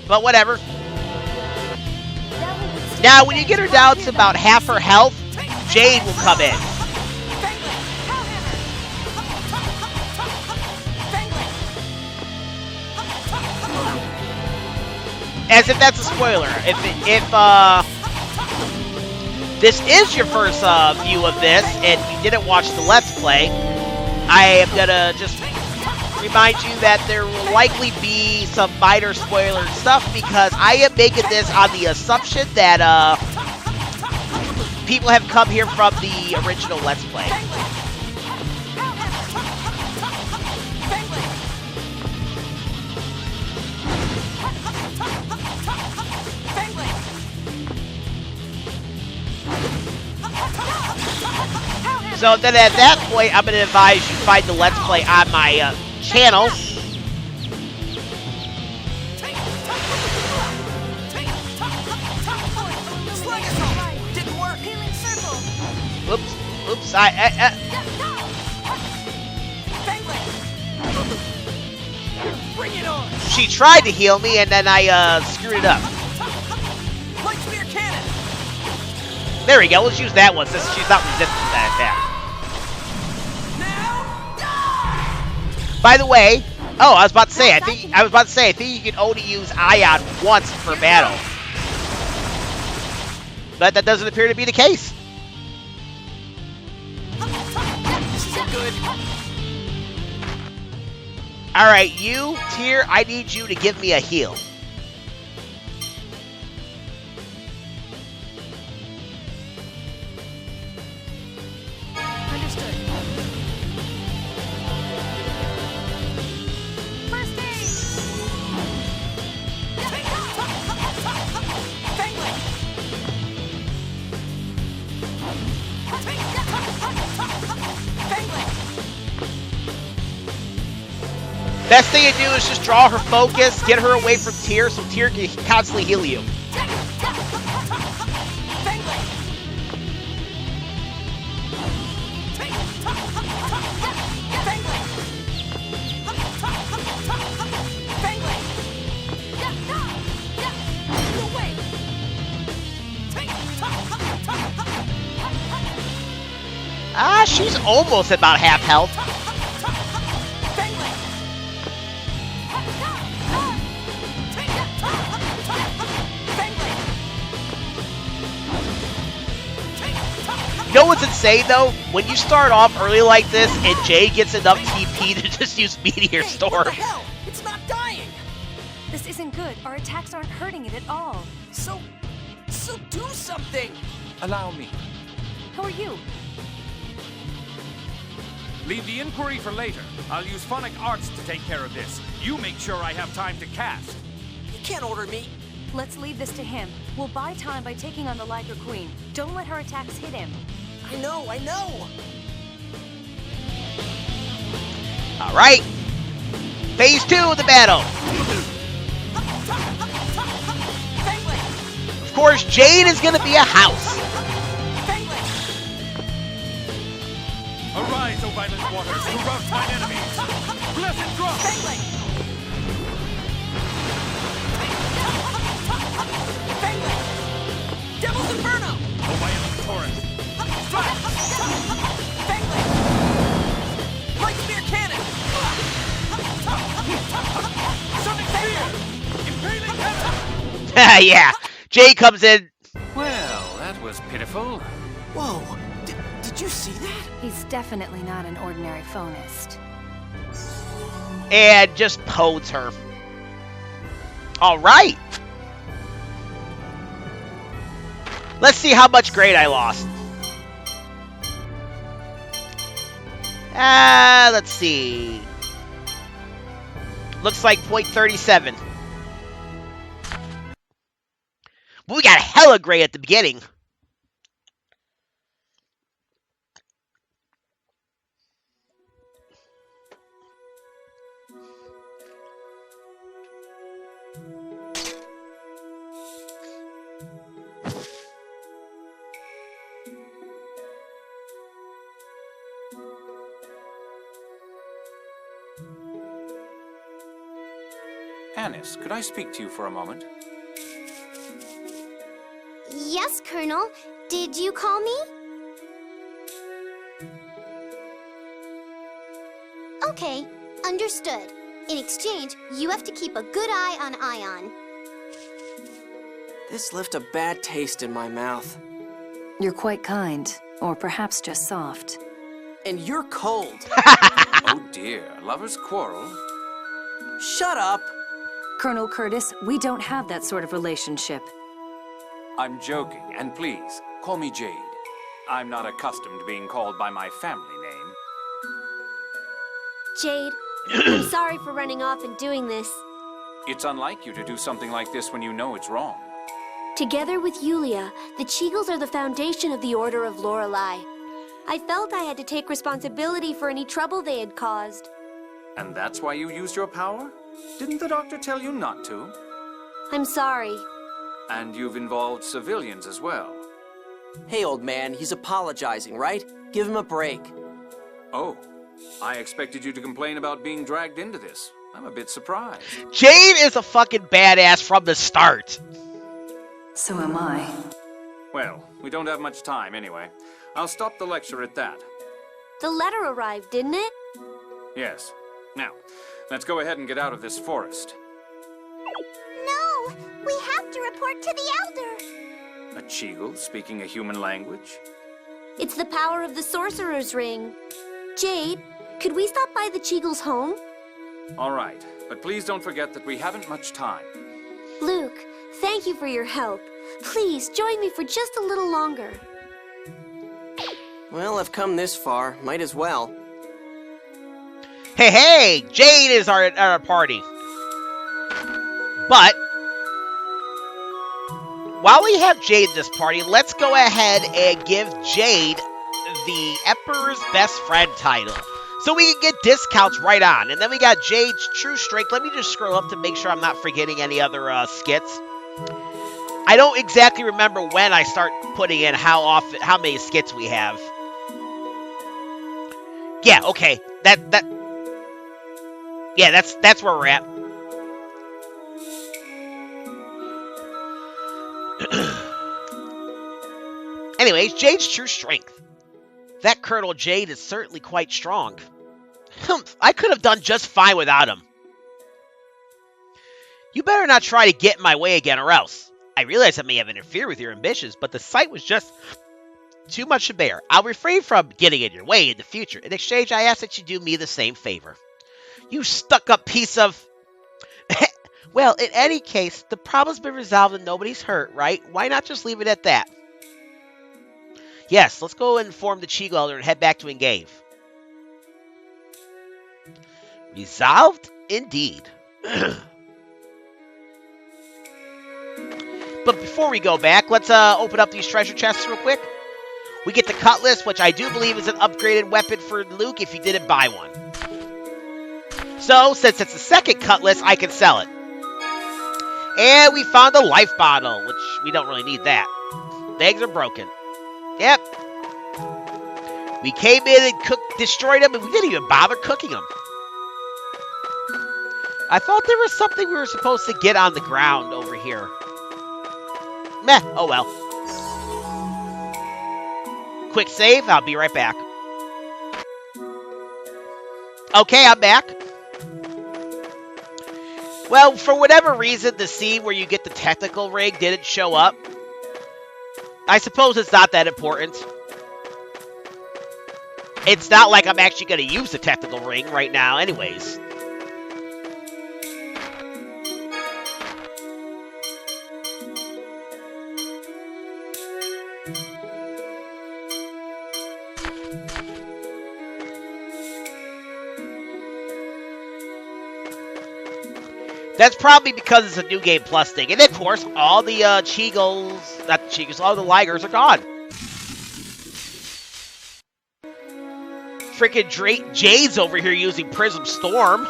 but whatever. Now, when you get her down to about half her health, Jade will come in. As if that's a spoiler. If this is your first view of this, and you didn't watch the Let's Play, I am gonna just remind you that there will likely be some minor spoiler stuff, because I am making this on the assumption that people have come here from the original Let's Play. So then at that point, I'm going to advise you find the Let's Play on my channel. Didn't work. Oops, Bring it on. she tried to heal me, and then I screwed it up. Light spear cannon. There we go, let's use that one since she's not resistant to that attack. By the way, Oh, I was about to say. I think you can only use Ion once per battle, but that doesn't appear to be the case. This isn't good. All right, you, Tyr, I need you to give me a heal. Understood. First aid! Best thing to do is just draw her focus, get her away from Tyr, so Tyr can constantly heal you. Ah, she's almost at about half health. You know what's insane though? When you start off early like this and Jade gets enough TP to just use Meteor Storm. What the hell? It's not dying. This isn't good. Our attacks aren't hurting it at all. So do something. Allow me. How are you? Leave the inquiry for later. I'll use phonic arts to take care of this. You make sure I have time to cast. You can't order me. Let's leave this to him. We'll buy time by taking on the Liger Queen. Don't let her attacks hit him. I know. All right. Phase 2 of the battle. Of course, Jade is going to be a house. Arise, O violent waters, who rout thine enemies. Blessed drop. Devil's Inferno. O violent torrent. Light spear cannon. Sonic spear. Impaling cannon. Yeah. Jade comes in. Well, that was pitiful. Whoa. Did you see that? He's definitely not an ordinary phonist. And just podes her. All right. Let's see how much grade I lost. Let's see. Looks like 0.37. But we got hella grade at the beginning. Annis, could I speak to you for a moment? Yes, Colonel. Did you call me? Okay, understood. In exchange, you have to keep a good eye on Ion. This left a bad taste in my mouth. You're quite kind, or perhaps just soft. And you're cold. Oh dear, lovers quarrel. Shut up. Colonel Curtiss, we don't have that sort of relationship. I'm joking, and please, call me Jade. I'm not accustomed to being called by my family name. Jade, I'm sorry for running off and doing this. It's unlike you to do something like this when you know it's wrong. Together with Yulia, the Cheagles are the foundation of the Order of Lorelei. I felt I had to take responsibility for any trouble they had caused. And that's why you used your power? Didn't the doctor tell you not to? I'm sorry. And you've involved civilians as well. Hey, old man, he's apologizing, right? Give him a break. Oh, I expected you to complain about being dragged into this. I'm a bit surprised. Jade is a fucking badass from the start. So am I. Well, we don't have much time anyway. I'll stop the lecture at that. The letter arrived, didn't it? Yes. Now, let's go ahead and get out of this forest. No! We have to report to the Elder! A Cheagle speaking a human language? It's the power of the Sorcerer's Ring. Jade, could we stop by the Cheagles' home? All right, but please don't forget that we haven't much time. Luke, thank you for your help. Please, join me for just a little longer. Well, I've come this far. Might as well. Hey, hey! Jade is our party. But while we have Jade in this party, let's go ahead and give Jade the Emperor's Best Friend title. So we can get discounts right on. And then we got Jade's True Strength. Let me just scroll up to make sure I'm not forgetting any other skits. I don't exactly remember when I start putting in how many skits we have. Yeah, okay. Yeah, that's where we're at. Anyways, Jade's True Strength. That Colonel Jade is certainly quite strong. Humph, I could have done just fine without him. You better not try to get in my way again or else. I realize I may have interfered with your ambitions, but the sight was just too much to bear. I'll refrain from getting in your way in the future. In exchange, I ask that you do me the same favor. You stuck-up piece of... Well, in any case, the problem's been resolved and nobody's hurt, right? Why not just leave it at that? Yes, let's go and inform the Cheagle Elder and head back to Engave. Resolved? Indeed. But before we go back, let's open up these treasure chests real quick. We get the Cutlass, which I do believe is an upgraded weapon for Luke if you didn't buy one. So, since it's the second Cutlass, I can sell it. And we found a life bottle, which we don't really need that. The eggs are broken. Yep. We came in and destroyed them, and we didn't even bother cooking them. I thought there was something we were supposed to get on the ground over here. Meh, oh well. Quick save, I'll be right back. Okay, I'm back. Well, for whatever reason, the scene where you get the technical ring didn't show up. I suppose it's not that important. It's not like I'm actually going to use the technical ring right now anyways. That's probably because it's a New Game Plus thing. And of course, all the Cheagles, not the Cheagles, all the Ligers are gone. Freaking Jade's over here using Prism Storm.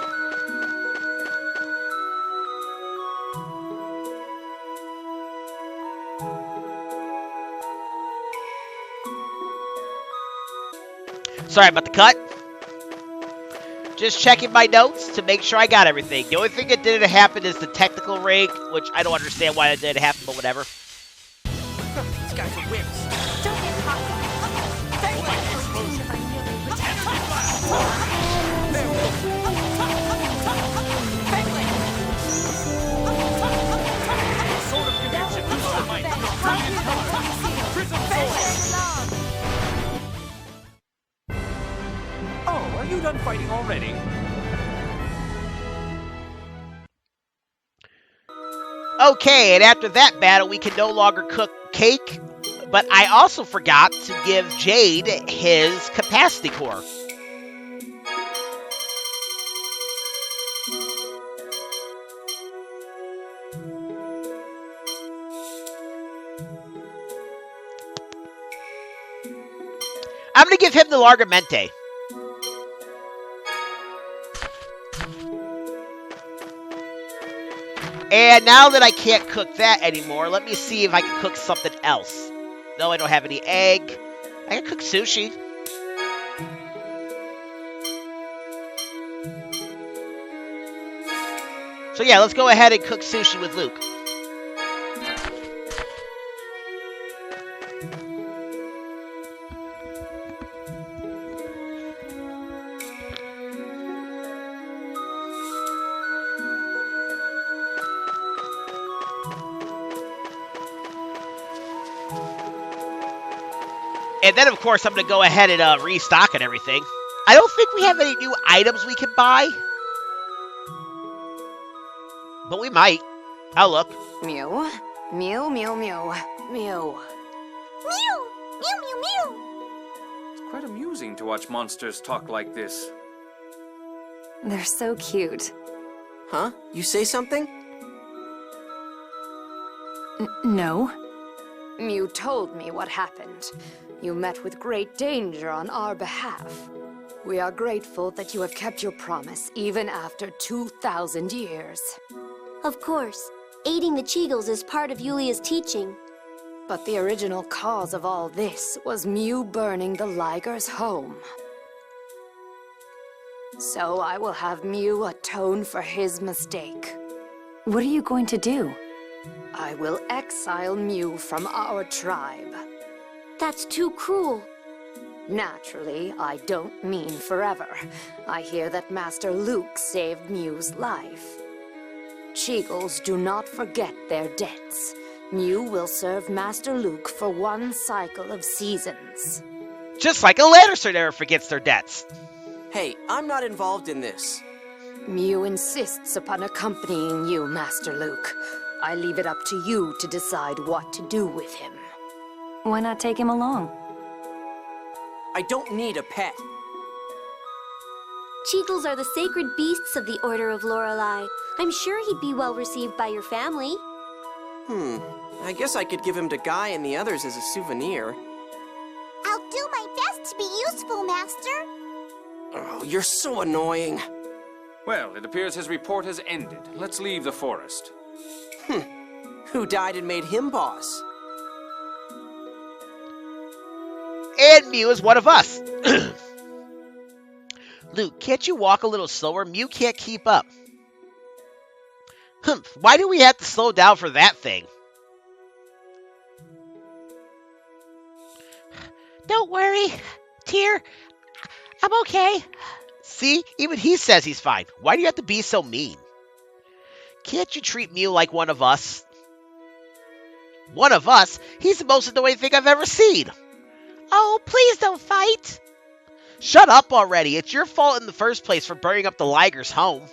Sorry about the cut. Just checking my notes to make sure I got everything. The only thing that didn't happen is the technical rig, which I don't understand why that didn't happen, but whatever. These guys are wimps. Don't get caught. Sword of conviction, loose the might. Brilliant color. Prism sword. Oh, are you done fighting already? Okay, and after that battle, we can no longer cook cake, but I also forgot to give Jade his capacity core. I'm going to give him the Largamente. And now that I can't cook that anymore, let me see if I can cook something else. No, I don't have any egg. I can cook sushi. So yeah, let's go ahead and cook sushi with Luke. And then, of course, I'm going to go ahead and restock and everything. I don't think we have any new items we can buy. But we might. I'll look. Mieu, Mieu, Mieu, Mieu, Mieu. Mew! Mew, mew, mew! It's quite amusing to watch monsters talk like this. They're so cute. Huh? You say something? No. Mieu told me what happened. You met with great danger on our behalf. We are grateful that you have kept your promise even after 2,000 years. Of course, aiding the Cheagles is part of Yulia's teaching. But the original cause of all this was Mieu burning the Ligers' home. So I will have Mieu atone for his mistake. What are you going to do? I will exile Mieu from our tribe. That's too cruel. Naturally, I don't mean forever. I hear that Master Luke saved Mieu's life. Cheagles do not forget their debts. Mieu will serve Master Luke for one cycle of seasons. Just like a Lannister never forgets their debts. Hey, I'm not involved in this. Mieu insists upon accompanying you, Master Luke. I leave it up to you to decide what to do with him. Why not take him along? I don't need a pet. Cheagles are the sacred beasts of the Order of Lorelei. I'm sure he'd be well received by your family. I guess I could give him to Guy and the others as a souvenir. I'll do my best to be useful, Master. Oh, you're so annoying. Well, it appears his report has ended. Let's leave the forest. Who died and made him boss? And Mieu is one of us. Luke, can't you walk a little slower? Mieu can't keep up. Why do we have to slow down for that thing? Don't worry, Tyr. I'm okay. See? Even he says he's fine. Why do you have to be so mean? Can't you treat Mieu like one of us? One of us? He's the most annoying thing I've ever seen. Oh, please don't fight. Shut up already. It's your fault in the first place for burning up the Ligers' home.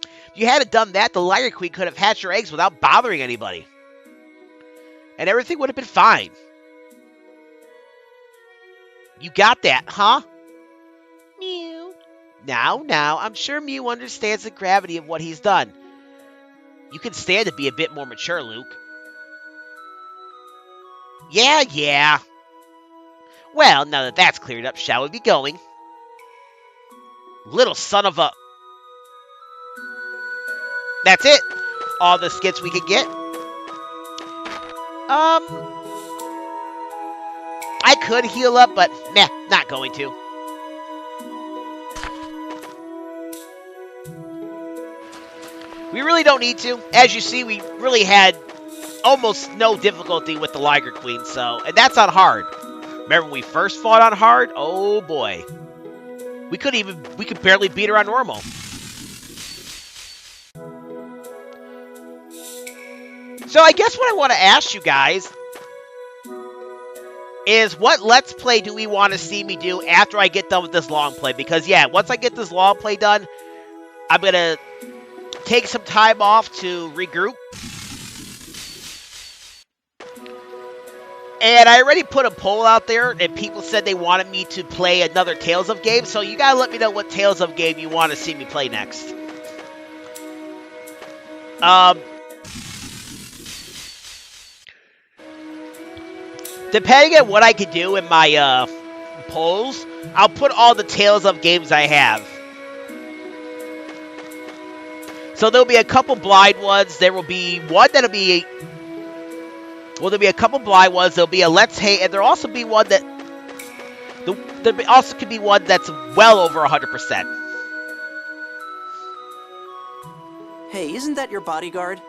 If you hadn't done that, the Liger Queen could have hatched her eggs without bothering anybody. And everything would have been fine. You got that, huh? Mieu. Now, I'm sure Mieu understands the gravity of what he's done. You can stand to be a bit more mature, Luke. Yeah. Well, now that that's cleared up, shall we be going? Little son of a... That's it. All the skits we can get. I could heal up, but nah, not going to. We really don't need to. As you see, we really had almost no difficulty with the Liger Queen, and that's on hard. Remember when we first fought on hard? Oh boy. We could barely beat her on normal. So I guess what I want to ask you guys is what Let's Play do we want to see me do after I get done with this long play? Because yeah, once I get this long play done, I'm going to take some time off to regroup. And I already put a poll out there, and people said they wanted me to play another Tales of game, so you gotta let me know what Tales of game you want to see me play next. Depending on what I can do in my polls, I'll put all the Tales of games I have. So there'll be a couple blind ones. There will be one that'll be... Well, there'll be a couple blind ones. There'll be a Let's Hate, and there'll also be one that... There also could be one that's well over 100%. Hey, isn't that your bodyguard?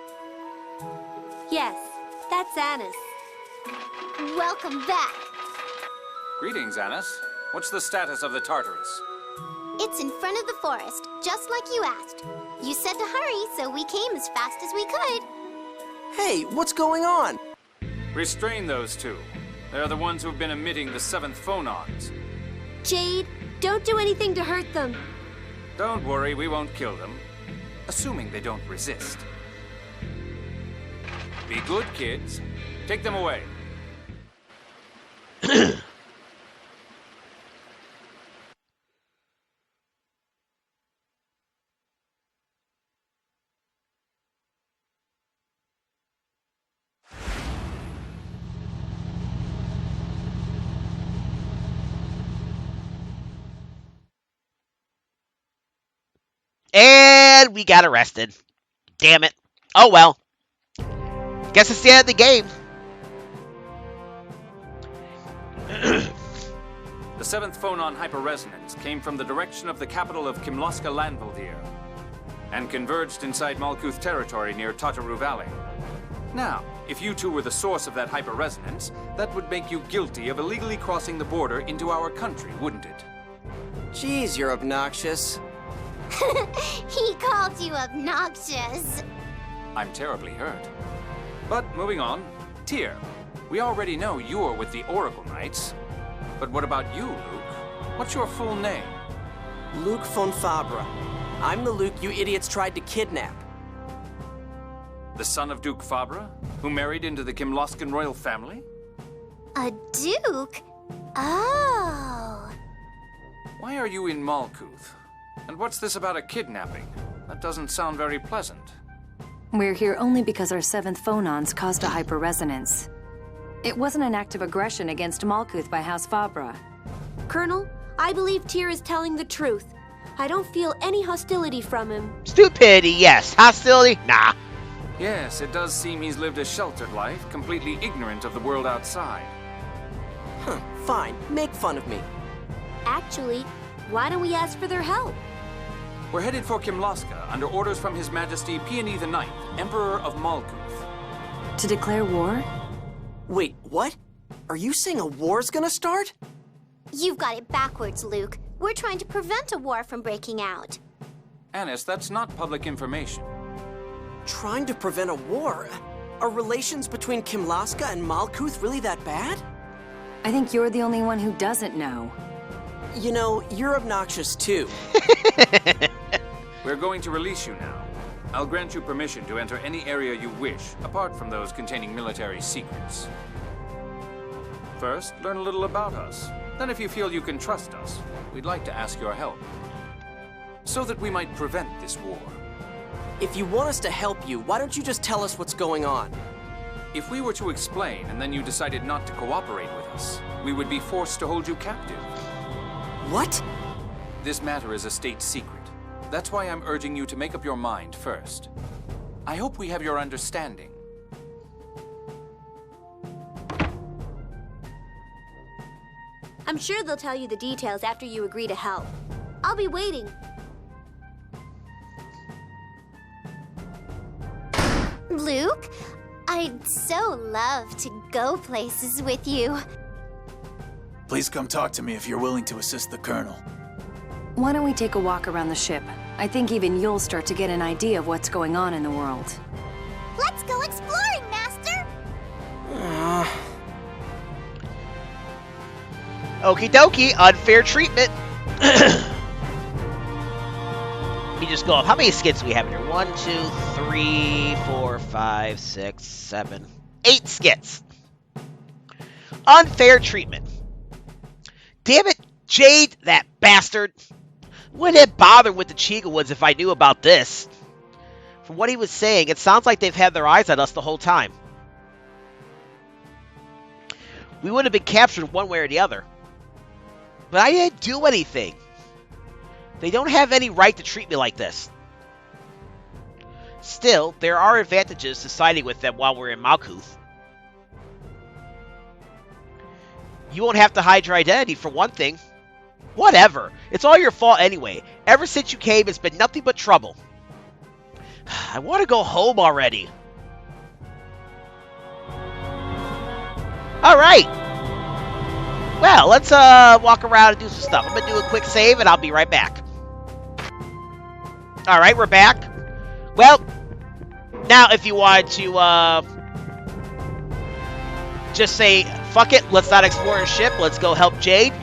Yes, that's Annis. Welcome back. Greetings, Annis. What's the status of the Tartarus? It's in front of the forest, just like you asked. You said to hurry, so we came as fast as we could. Hey, what's going on? Restrain those two. They're the ones who've been emitting the 7th phonons. Jade, don't do anything to hurt them. Don't worry, we won't kill them. Assuming they don't resist. Be good, kids. Take them away. And we got arrested. Damn it. Oh well. Guess it's the end of the game. The 7th phonon hyperresonance came from the direction of the capital of Kimlasca-Lanvaldear and converged inside Malkuth territory near Tartarus Valley. Now, if you two were the source of that hyperresonance, that would make you guilty of illegally crossing the border into our country, wouldn't it? Jeez, you're obnoxious. He called you obnoxious. I'm terribly hurt. But moving on, Tyr, we already know you're with the Oracle Knights. But what about you, Luke? What's your full name? Luke von Fabra. I'm the Luke you idiots tried to kidnap. The son of Duke Fabra, who married into the Kimlascan royal family? A duke? Oh. Why are you in Malkuth? And what's this about a kidnapping? That doesn't sound very pleasant. We're here only because our 7th phonons caused a hyperresonance. It wasn't an act of aggression against Malkuth by House Fabra. Colonel, I believe Tyr is telling the truth. I don't feel any hostility from him. Stupidity, yes. Hostility, nah. Yes, it does seem he's lived a sheltered life, completely ignorant of the world outside. Huh, fine. Make fun of me. Actually, why don't we ask for their help? We're headed for Kimlasca under orders from His Majesty Peony IX, Emperor of Malkuth. To declare war? Wait, what? Are you saying a war's gonna start? You've got it backwards, Luke. We're trying to prevent a war from breaking out. Annis, that's not public information. Trying to prevent a war? Are relations between Kimlasca and Malkuth really that bad? I think you're the only one who doesn't know. You know, you're obnoxious too. We're going to release you now. I'll grant you permission to enter any area you wish, apart from those containing military secrets. First, learn a little about us. Then if you feel you can trust us, we'd like to ask your help. So that we might prevent this war. If you want us to help you, why don't you just tell us what's going on? If we were to explain and then you decided not to cooperate with us, we would be forced to hold you captive. What? This matter is a state secret. That's why I'm urging you to make up your mind first. I hope we have your understanding. I'm sure they'll tell you the details after you agree to help. I'll be waiting. Luke, I'd so love to go places with you. Please come talk to me if you're willing to assist the Colonel. Why don't we take a walk around the ship? I think even you'll start to get an idea of what's going on in the world. Let's go exploring, Master! Okie dokie, unfair treatment. Let me just go up. How many skits do we have here? 1, 2, 3, 4, 5, 6, 7, 8 skits. Unfair treatment. Damn it, Jade, that bastard. Wouldn't have bothered with the Cheagle Woods if I knew about this. From what he was saying, it sounds like they've had their eyes on us the whole time. We would have been captured one way or the other. But I didn't do anything. They don't have any right to treat me like this. Still, there are advantages to siding with them while we're in Malkuth. You won't have to hide your identity for one thing. Whatever. It's all your fault anyway. Ever since you came, it's been nothing but trouble. I want to go home already. Alright. Well, let's walk around and do some stuff. I'm going to do a quick save and I'll be right back. Alright, we're back. Well, now if you wanted to just say fuck it. Let's not explore his ship. Let's go help Jade.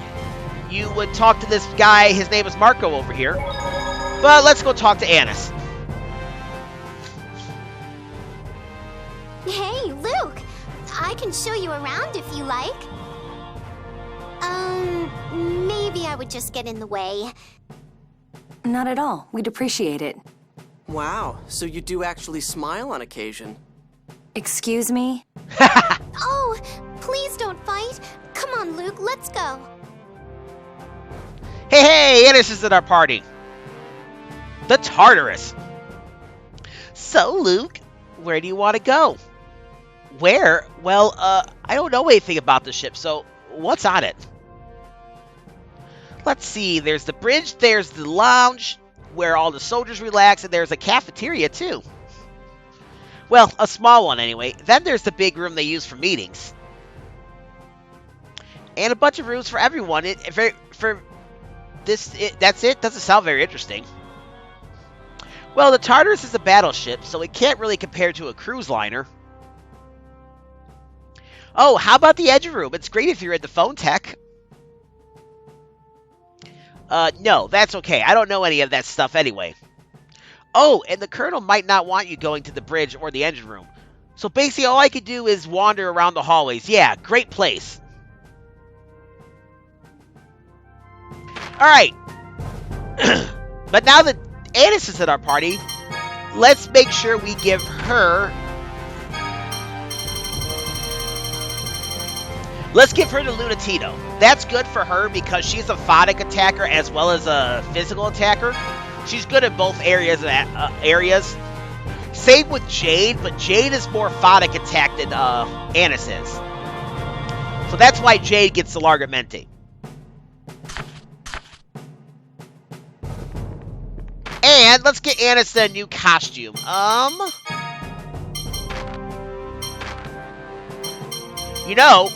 You would talk to this guy. His name is Marco over here. But let's go talk to Annis. Hey, Luke. I can show you around if you like. Maybe I would just get in the way. Not at all. We'd appreciate it. Wow, so you do actually smile on occasion. Excuse me? Oh, please don't fight. Come on, Luke, let's go. Hey, Annis is at our party. The Tartarus. So, Luke, where do you want to go? Where? Well, I don't know anything about the ship, so what's on it? Let's see, there's the bridge, there's the lounge, where all the soldiers relax, and there's a cafeteria, too. Well, a small one, anyway. Then there's the big room they use for meetings. And a bunch of rooms for everyone. That's it? Doesn't sound very interesting. Well, the Tartarus is a battleship, so it can't really compare to a cruise liner. Oh, how about the engine room? It's great if you're into phone tech. No, that's okay. I don't know any of that stuff anyway. Oh, and the Colonel might not want you going to the bridge or the engine room. So basically all I could do is wander around the hallways. Yeah, great place. Alright. But now that Annis is at our party, let's make sure we give her... Let's give her the Lunatino. That's good for her because she's a phonic attacker as well as a physical attacker. She's good at both areas. Same with Jade, but Jade is more phonic attack than Annis is. So that's why Jade gets the Largamente. And let's get Annis a new costume. You know,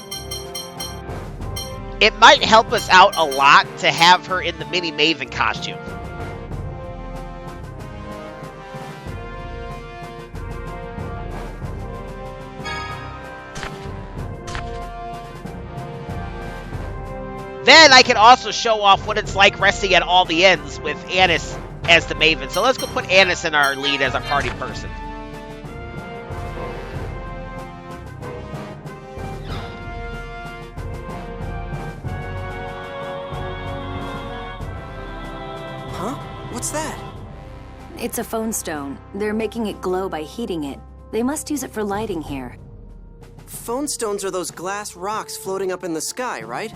it might help us out a lot to have her in the Mini Maven costume. Then I can also show off what it's like resting at all the ends with Annis as the Maven. So let's go put Annis in our lead as our party person. Huh? What's that? It's a phone stone. They're making it glow by heating it. They must use it for lighting here. Phone stones are those glass rocks floating up in the sky, right?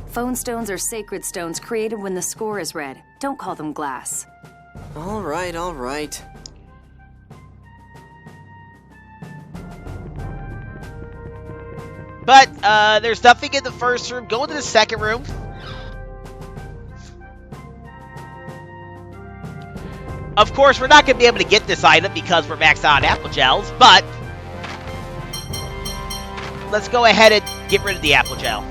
Phone stones are sacred stones created when the score is read. Don't call them glass. All right, all right. But there's nothing in the first room. Go into the second room. Of course, we're not going to be able to get this item because we're maxed out on apple gels, but let's go ahead and get rid of the apple gel.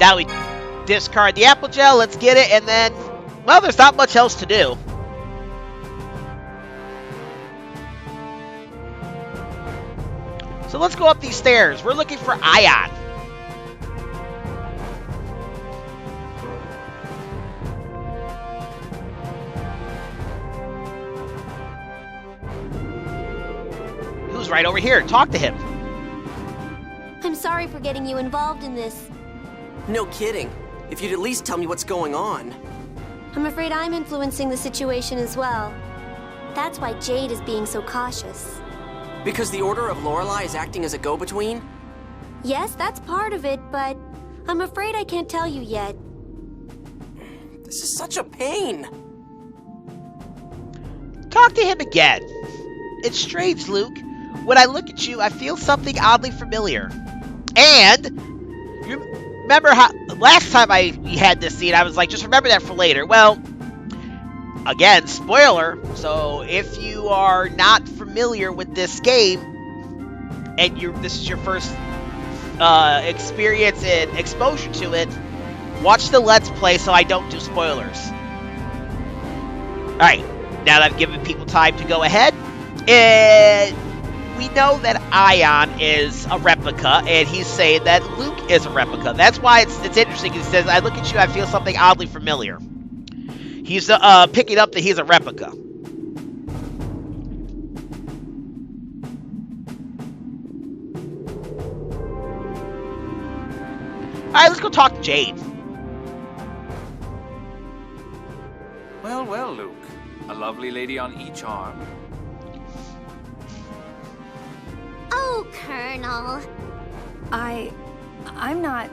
Now we discard the apple gel, let's get it, and then, well, there's not much else to do. So let's go up these stairs. We're looking for Ion. Who's right over here? Talk to him. I'm sorry for getting you involved in this. No kidding. If you'd at least tell me what's going on. I'm afraid I'm influencing the situation as well. That's why Jade is being so cautious. Because the Order of Lorelei is acting as a go-between? Yes, that's part of it, but I'm afraid I can't tell you yet. This is such a pain. Talk to him again. It's strange, Luke. When I look at you, I feel something oddly familiar. And you remember how last time we had this scene, I was like, just remember that for later. Well, again, spoiler, so if you are not familiar with this game, and this is your first experience and exposure to it, watch the Let's Play so I don't do spoilers. Alright, now that I've given people time to go ahead, we know that Ion is a replica, and he's saying that Luke is a replica. That's why it's interesting. He says, I look at you, I feel something oddly familiar. He's picking up that he's a replica. Alright, let's go talk to Jade. Well, well, Luke. A lovely lady on each arm. Oh, Colonel. I'm not...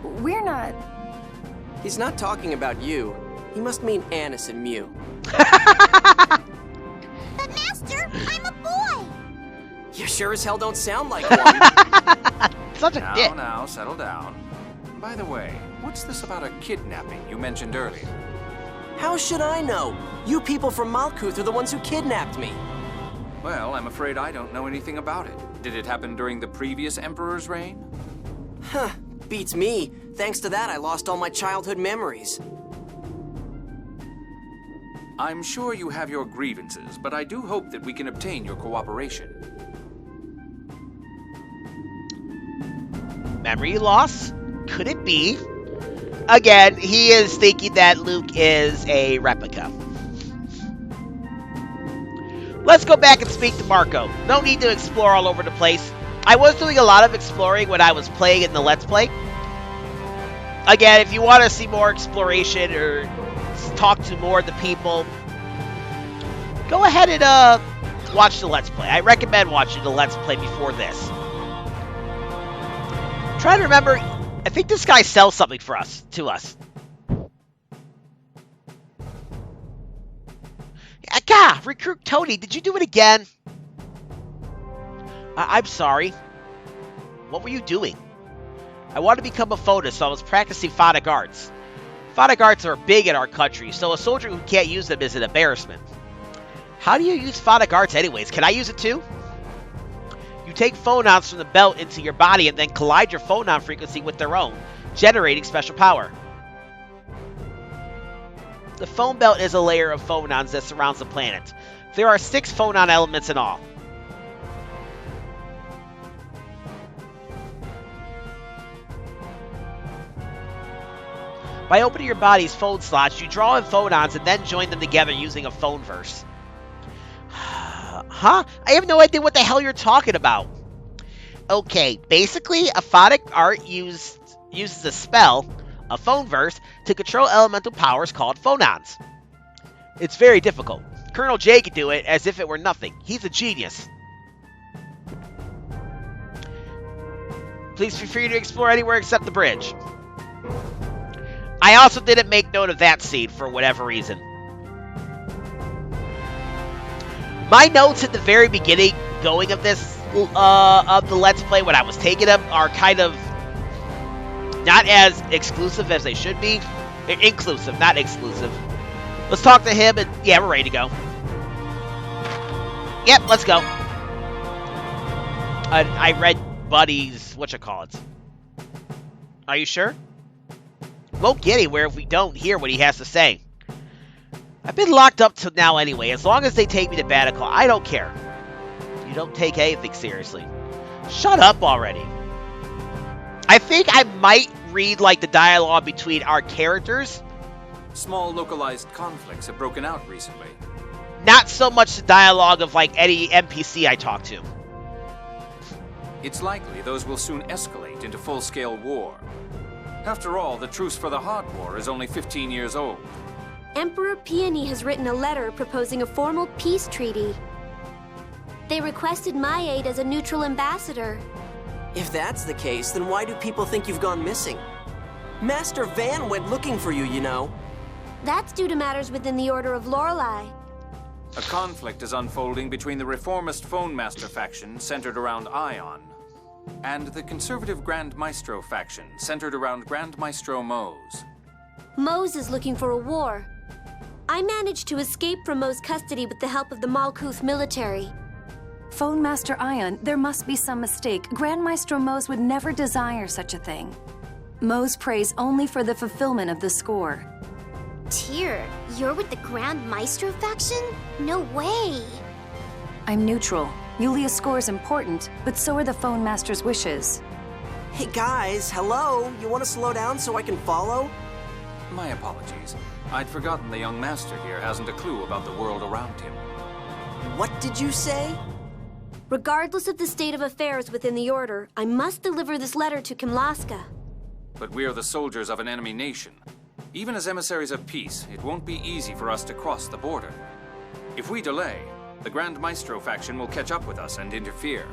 We're not... He's not talking about you. He must mean Annis and Mieu. But Master, I'm a boy. You sure as hell don't sound like one. Such a dick. Now, settle down. By the way, what's this about a kidnapping you mentioned earlier? How should I know? You people from Malkuth are the ones who kidnapped me. Well, I'm afraid I don't know anything about it. Did it happen during the previous Emperor's reign? Huh, beats me. Thanks to that, I lost all my childhood memories. I'm sure you have your grievances, but I do hope that we can obtain your cooperation. Memory loss? Could it be? Again, he is thinking that Luke is a replica. Let's go back and speak to Marco. No need to explore all over the place. I was doing a lot of exploring when I was playing in the Let's Play. Again, if you want to see more exploration or talk to more of the people, go ahead and watch the Let's Play. I recommend watching the Let's Play before this. I'm trying to remember, I think this guy sells something to us. God, recruit Tony, did you do it again? I'm sorry. What were you doing? I wanted to become a phonist, so I was practicing phonic arts. Phonic arts are big in our country, so a soldier who can't use them is an embarrassment. How do you use phonic arts anyways? Can I use it too? You take phonons from the belt into your body and then collide your phonon frequency with their own, generating special power. The phone belt is a layer of phonons that surrounds the planet. There are 6 phonon elements in all. By opening your body's phone slots, you draw in phonons and then join them together using a phone verse. Huh? I have no idea what the hell you're talking about. Okay, basically, a phonic art uses a spell, a phone verse, to control elemental powers called phonons. It's very difficult. Colonel Jade could do it as if it were nothing. He's a genius. Please feel free to explore anywhere except the bridge. I also didn't make note of that scene for whatever reason. My notes at the very beginning going of this, of the Let's Play when I was taking them are kind of not as exclusive as they should be. Inclusive, not exclusive. Let's talk to him and yeah, we're ready to go. Yep, let's go. I read Buddy's, whatchamacallit. Are you sure? Won't get anywhere if we don't hear what he has to say. I've been locked up till now anyway. As long as they take me to Batical, I don't care. You don't take anything seriously. Shut up already. I think I might read like the dialogue between our characters. Small localized conflicts have broken out recently. Not so much the dialogue of like any NPC I talk to. It's likely those will soon escalate into full-scale war. After all, the truce for the Hot War is only 15 years old. Emperor Peony has written a letter proposing a formal peace treaty. They requested my aid as a neutral ambassador. If that's the case, then why do people think you've gone missing? Master Van went looking for you, you know. That's due to matters within the Order of Lorelei. A conflict is unfolding between the reformist Phone Master faction, centered around Ion, and the conservative Grand Maestro faction, centered around Grand Maestro Mose. Mose is looking for a war. I managed to escape from Moe's custody with the help of the Malkuth military. Phone Master Ion, there must be some mistake. Grand Maestro Mose would never desire such a thing. Mose prays only for the fulfillment of the score. Tyr, you're with the Grand Maestro faction? No way. I'm neutral. Yulia's score is important, but so are the Phone Master's wishes. Hey guys, hello? You want to slow down so I can follow? My apologies. I'd forgotten the young master here hasn't a clue about the world around him. What did you say? Regardless of the state of affairs within the Order, I must deliver this letter to Kimlasca. But we are the soldiers of an enemy nation. Even as emissaries of peace, it won't be easy for us to cross the border. If we delay, the Grand Maestro faction will catch up with us and interfere.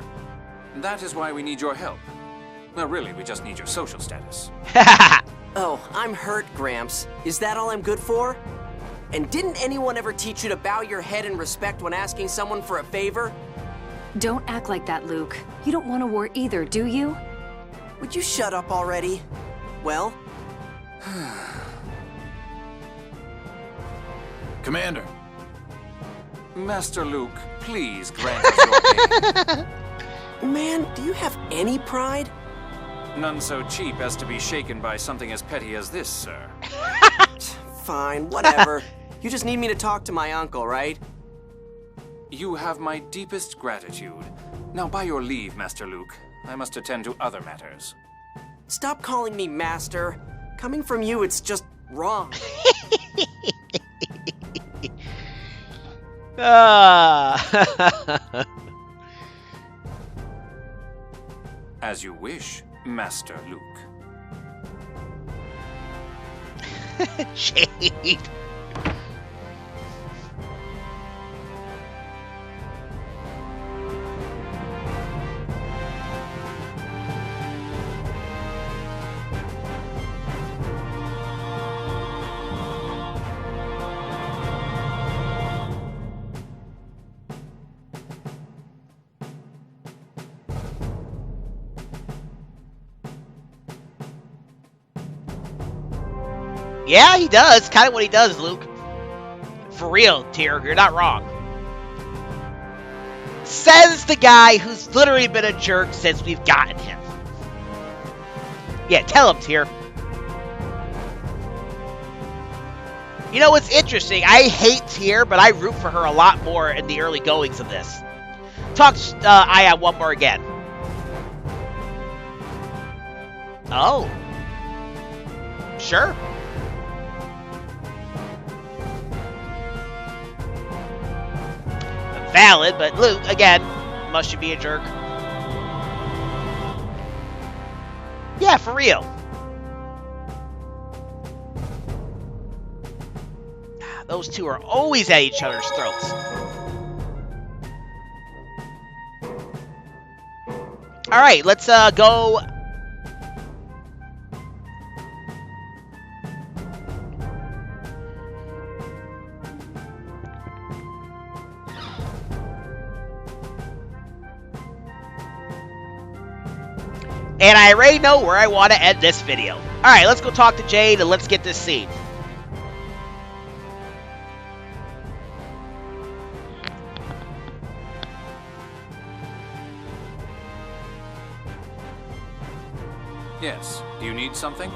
That is why we need your help. Well, really, we just need your social status. Oh, I'm hurt, Gramps. Is that all I'm good for? And didn't anyone ever teach you to bow your head in respect when asking someone for a favor? Don't act like that, Luke. You don't want a war either, do you? Would you shut up already? Well? Commander. Master Luke, please grant us your aid. Man, do you have any pride? None so cheap as to be shaken by something as petty as this, sir. Fine, whatever. You just need me to talk to my uncle, right? You have my deepest gratitude. Now, by your leave, Master Luke, I must attend to other matters. Stop calling me Master. Coming from you, it's just wrong. As you wish, Master Luke. Jade. Yeah, he does. Kind of what he does, Luke. For real, Tyr, you're not wrong. Says the guy who's literally been a jerk since we've gotten him. Yeah, tell him, Tyr. You know what's interesting? I hate Tyr, but I root for her a lot more in the early goings of this. Talk to Aya one more again. Oh. Sure. Valid, but Luke, again, must you be a jerk? Yeah, for real. Those two are always at each other's throats. Alright, let's go. And I already know where I want to end this video. Alright, let's go talk to Jade and let's get this scene. Yes. Do you need something?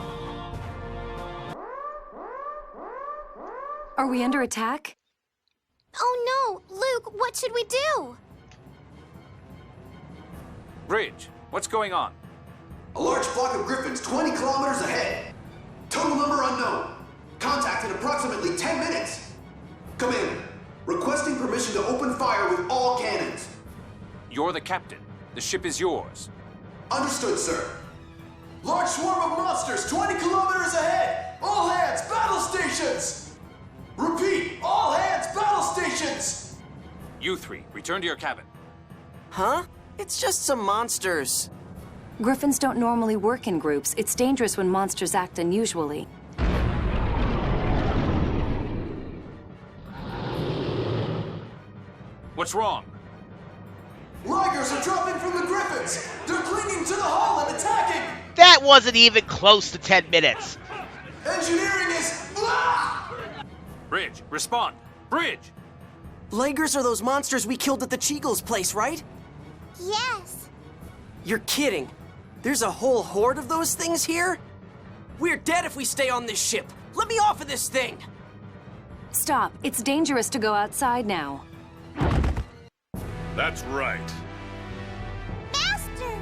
Are we under attack? Oh no! Luke, what should we do? Bridge, what's going on? A large flock of griffins 20 kilometers ahead. Total number unknown. Contact in approximately 10 minutes. Commander, requesting permission to open fire with all cannons. You're the captain. The ship is yours. Understood, sir. Large swarm of monsters 20 kilometers ahead. All hands, battle stations! Repeat, all hands, battle stations! You three, return to your cabin. Huh? It's just some monsters. Griffins don't normally work in groups. It's dangerous when monsters act unusually. What's wrong? Ligers are dropping from the griffins! They're clinging to the hull and attacking! That wasn't even close to 10 minutes. Engineering is... Ah! Bridge, respond! Bridge! Ligers are those monsters we killed at the Cheagles place, right? Yes. You're kidding. There's a whole horde of those things here? We're dead if we stay on this ship. Let me off of this thing! Stop. It's dangerous to go outside now. That's right. Master!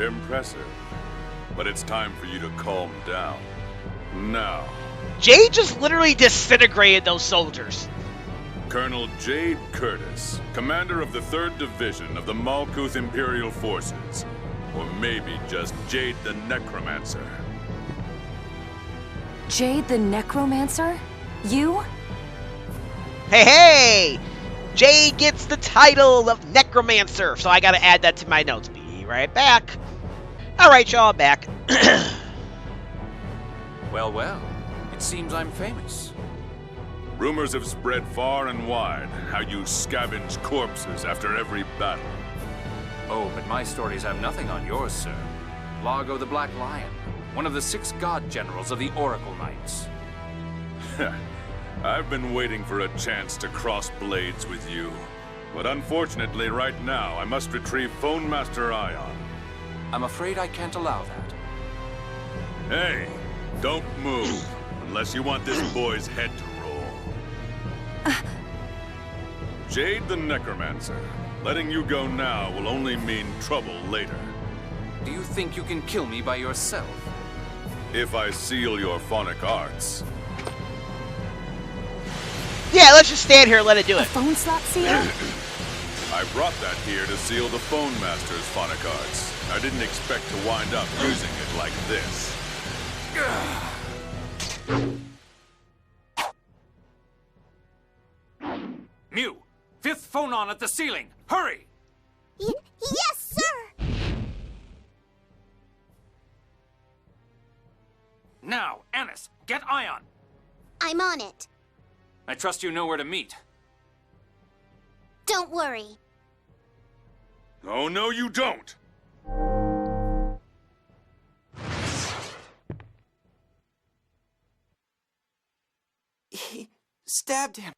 Impressive. But it's time for you to calm down. Now, Jade just literally disintegrated those soldiers. Colonel Jade Curtiss, commander of the 3rd Division of the Malkuth Imperial Forces. Or maybe just Jade the Necromancer. Jade the Necromancer? You? Hey! Jade gets the title of Necromancer, so I gotta add that to my notes. Be right back. Alright, y'all, I'm back. Well, well. It seems I'm famous. Rumors have spread far and wide how you scavenge corpses after every battle. Oh, but my stories have nothing on yours, sir. Largo the Black Lion, one of the 6 god generals of the Oracle Knights. I've been waiting for a chance to cross blades with you. But unfortunately, right now, I must retrieve Phone Master Ion. I'm afraid I can't allow that. Hey, don't move, unless you want this boy's head to roll. Jade the Necromancer, letting you go now will only mean trouble later. Do you think you can kill me by yourself? If I seal your phonic arts. Yeah, let's just stand here and let it do A it. phone slot seal? I brought that here to seal the Phone Master's phonic arts. I didn't expect to wind up using it like this. Mieu, 5th phonon at the ceiling! Hurry! Yes, sir! Now, Annis, get Ion! I'm on it. I trust you know where to meet. Don't worry. Oh, no, you don't! He stabbed him.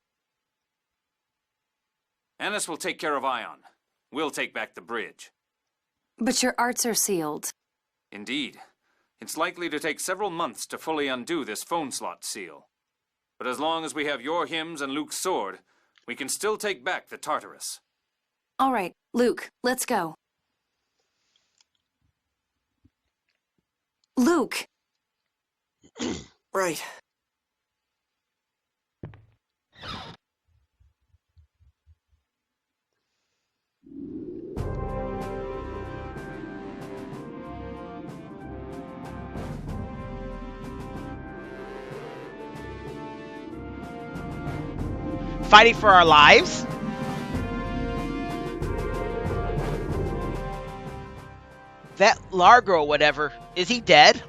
Annis will take care of Ion. We'll take back the bridge. But your arts are sealed. Indeed. It's likely to take several months to fully undo this phone slot seal. But as long as we have your hymns and Luke's sword, we can still take back the Tartarus. All right, Luke, let's go. Luke! Right. Fighting for our lives? That Largo or whatever, is he dead?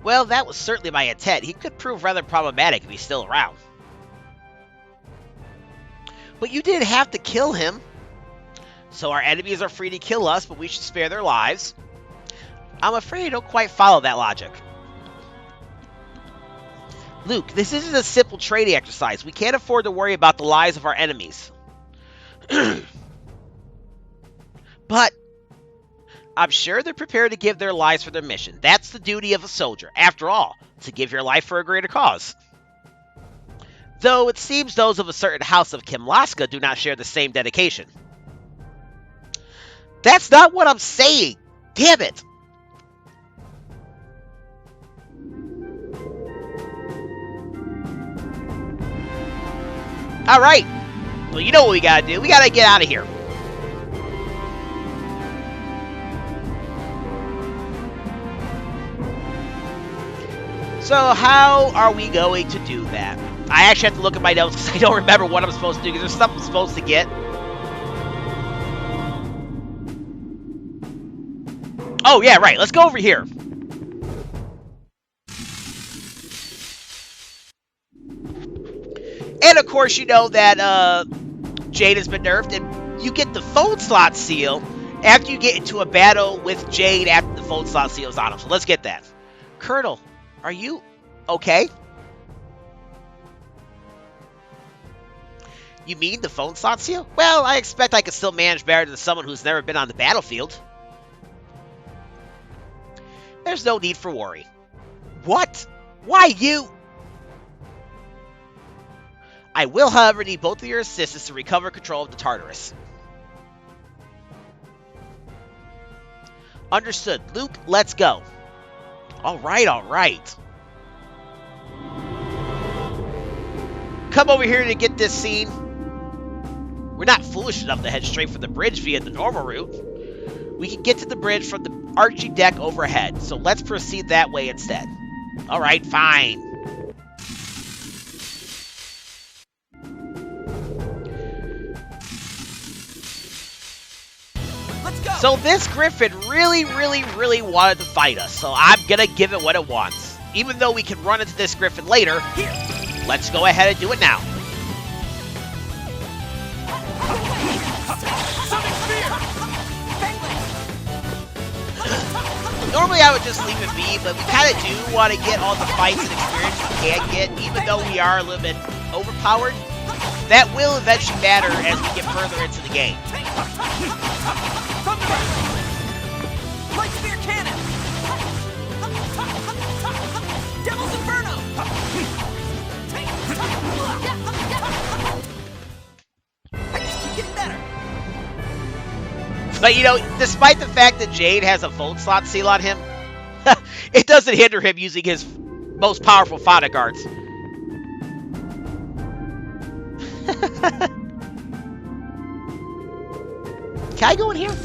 Well, that was certainly my intent. He could prove rather problematic if he's still around. But you didn't have to kill him. So our enemies are free to kill us, but we should spare their lives. I'm afraid I don't quite follow that logic. Luke, this isn't a simple trading exercise. We can't afford to worry about the lives of our enemies. But I'm sure they're prepared to give their lives for their mission. That's the duty of a soldier, after all, to give your life for a greater cause. Though it seems those of a certain house of Kimlasca do not share the same dedication. That's not what I'm saying! Damn it! Alright! Well, you know what we gotta do. We gotta get out of here. So how are we going to do that? I actually have to look at my notes because I don't remember what I'm supposed to do because there's something I'm supposed to get. Oh, yeah, right. Let's go over here. And, of course, you know that Jade has been nerfed, and you get the phone slot seal after you get into a battle with Jade after the phone slot seal is on him. So let's get that. Colonel, are you okay? You mean the phone slot seal? Well, I expect I can still manage better than someone who's never been on the battlefield. There's no need for worry. What? Why you? I will, however, need both of your assistants to recover control of the Tartarus. Understood. Luke, let's go. Alright, alright. Come over here to get this scene. We're not foolish enough to head straight for the bridge via the normal route. We can get to the bridge from the arching deck overhead, so let's proceed that way instead. Alright, fine. Let's go. So this Griffin really wanted to fight us, so I'm gonna give it what it wants. Even though we can run into this Griffin later, Here. Let's go ahead and do it now. Normally I would just leave it be, but we kind of do want to get all the fights and experience we can get, even though we are a little bit overpowered. That will eventually matter as we get further into the game. Light spear cannon. Devil's Inferno. I just keep getting better. But, you know, despite the fact that Jade has a phone slot seal on him, it doesn't hinder him using his most powerful phonic arts. Can I go in here?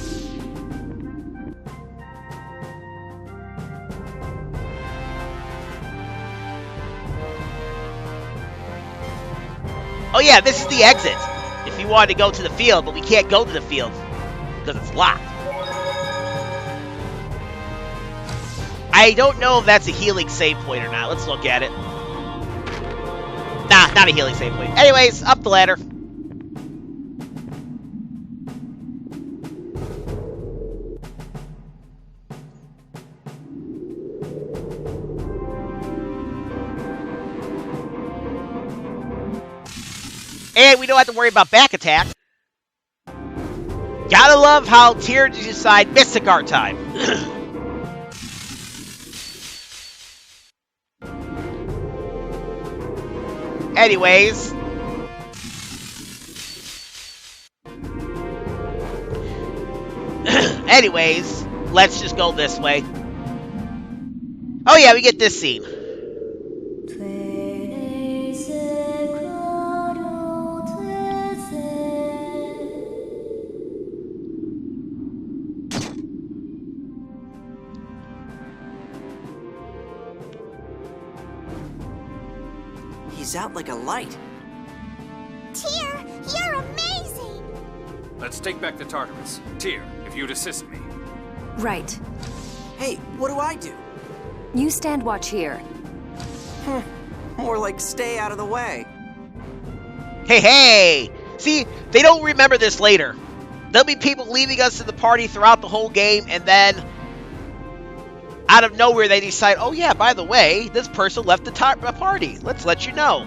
Oh yeah, this is the exit. If you wanted to go to the field, but we can't go to the field because it's locked. I don't know if that's a healing save point or not. Let's look at it. Nah, not a healing save point. Anyways, up the ladder. And we don't have to worry about back attack. Gotta love how Tyr decide Mystic Art time. Anyways. Anyways, let's just go this way. Oh yeah, we get this scene. He's out like a light. Tyr, you're amazing! Let's take back the Tartarus. Tyr, if you'd assist me. Right. Hey, what do I do? You stand watch here. More like stay out of the way. Hey, hey! See, they don't remember this later. There'll be people leaving us in the party throughout the whole game, and then out of nowhere they decide, oh yeah, by the way, this person left the party. Let's let you know.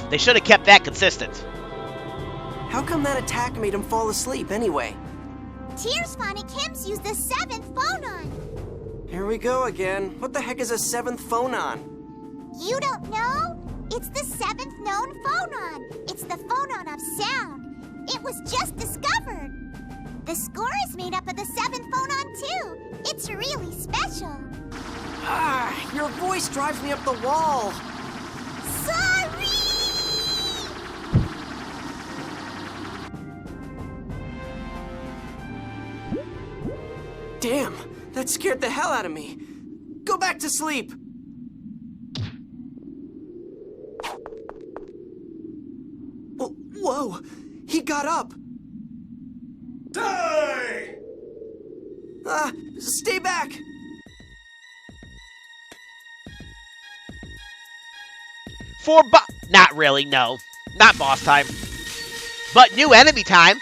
They should have kept that consistent. How come that attack made him fall asleep anyway? Tyr's phonic hymns use the 7th phonon. Here we go again. What the heck is a 7th phonon? You don't know? It's the 7th known phonon. It's the phonon of sound. It was just discovered. The score is made up of the 7th phonon too. It's really special. Ah, your voice drives me up the wall. Sorry! Damn, that scared the hell out of me. Go back to sleep. Whoa, he got up. Die! Stay back. Not really, no. Not boss time. But new enemy time.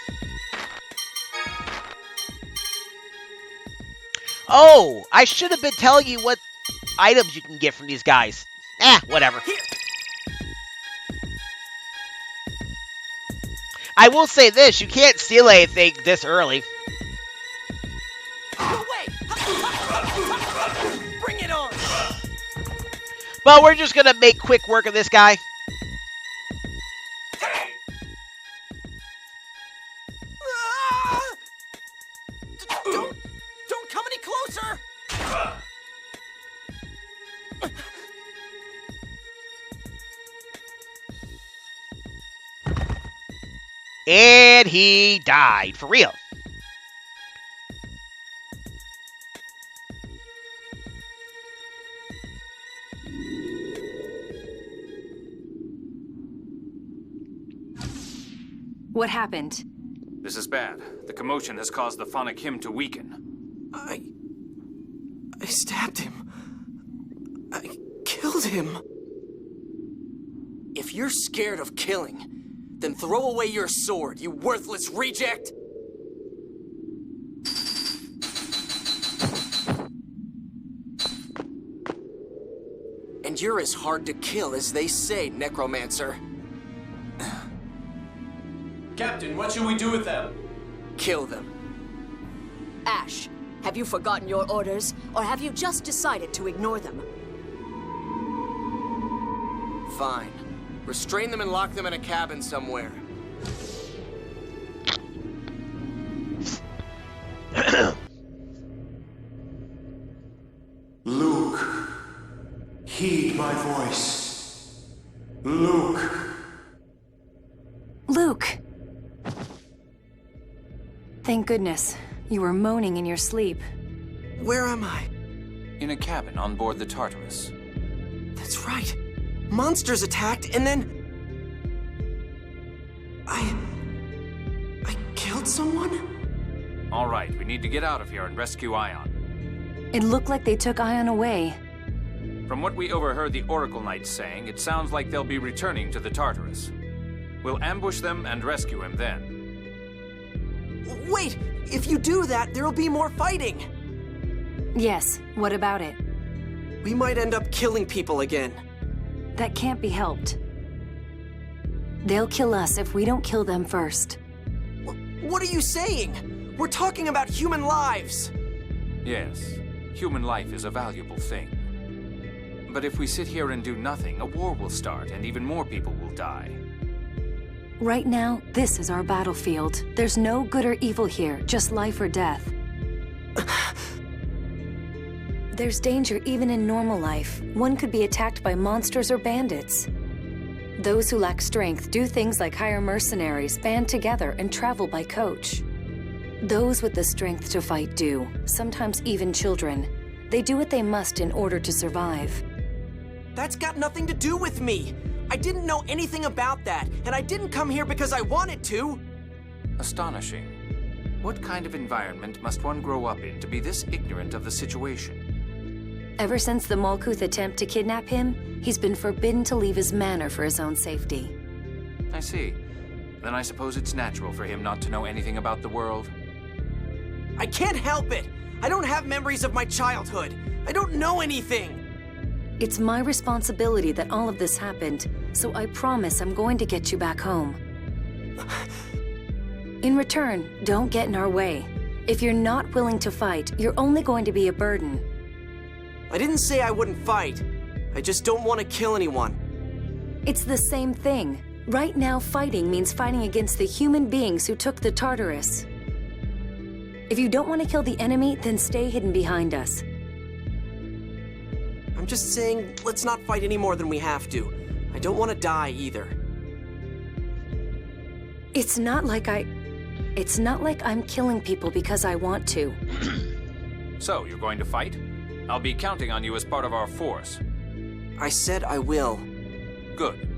Oh, I should have been telling you what items you can get from these guys. Whatever. I will say this, you can't steal anything this early. No way! Bring it on! But we're just gonna make quick work of this guy. Don't come any closer! And he died. For real. What happened? This is bad. The commotion has caused the phonic hymn to weaken. I stabbed him. I killed him. If you're scared of killing, then throw away your sword, you worthless reject! And you're as hard to kill as they say, Necromancer. Captain, what should we do with them? Kill them. Ash, have you forgotten your orders, or have you just decided to ignore them? Fine. Restrain them and lock them in a cabin somewhere. Luke, heed my voice. Luke. Luke! Thank goodness. You were moaning in your sleep. Where am I? In a cabin on board the Tartarus. That's right. Monsters attacked, and then... I killed someone? All right, we need to get out of here and rescue Ion. It looked like they took Ion away. From what we overheard the Oracle Knights saying, it sounds like they'll be returning to the Tartarus. We'll ambush them and rescue him then. Wait! If you do that, there'll be more fighting! Yes, what about it? We might end up killing people again. That can't be helped. They'll kill us if we don't kill them first. What are you saying? We're talking about human lives! Yes, human life is a valuable thing. But if we sit here and do nothing, a war will start and even more people will die. Right now, this is our battlefield. There's no good or evil here, just life or death. There's danger even in normal life. One could be attacked by monsters or bandits. Those who lack strength do things like hire mercenaries, band together, and travel by coach. Those with the strength to fight do, sometimes even children. They do what they must in order to survive. That's got nothing to do with me! I didn't know anything about that, and I didn't come here because I wanted to! Astonishing. What kind of environment must one grow up in to be this ignorant of the situation? Ever since the Malkuth attempt to kidnap him, he's been forbidden to leave his manor for his own safety. I see. Then I suppose it's natural for him not to know anything about the world. I can't help it! I don't have memories of my childhood! I don't know anything! It's my responsibility that all of this happened, so I promise I'm going to get you back home. In return, don't get in our way. If you're not willing to fight, you're only going to be a burden. I didn't say I wouldn't fight. I just don't want to kill anyone. It's the same thing. Right now, fighting means fighting against the human beings who took the Tartarus. If you don't want to kill the enemy, then stay hidden behind us. I'm just saying, let's not fight any more than we have to. I don't want to die either. It's not like I'm killing people because I want to. So, you're going to fight? I'll be counting on you as part of our force. I said I will. Good.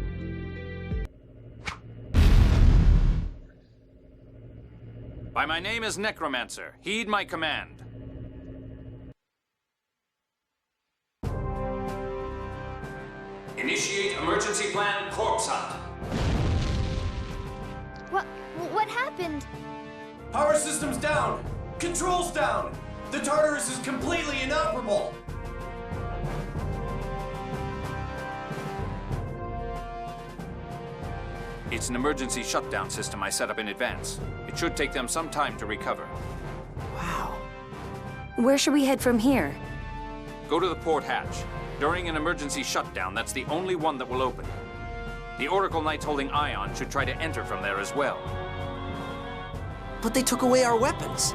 By my name is Necromancer. Heed my command. Initiate emergency plan corpse hunt. What happened? Power systems down! Controls down! The Tartarus is completely inoperable! It's an emergency shutdown system I set up in advance. It should take them some time to recover. Wow. Where should we head from here? Go to the port hatch. During an emergency shutdown, that's the only one that will open. The Oracle Knights holding Ion should try to enter from there as well. But they took away our weapons.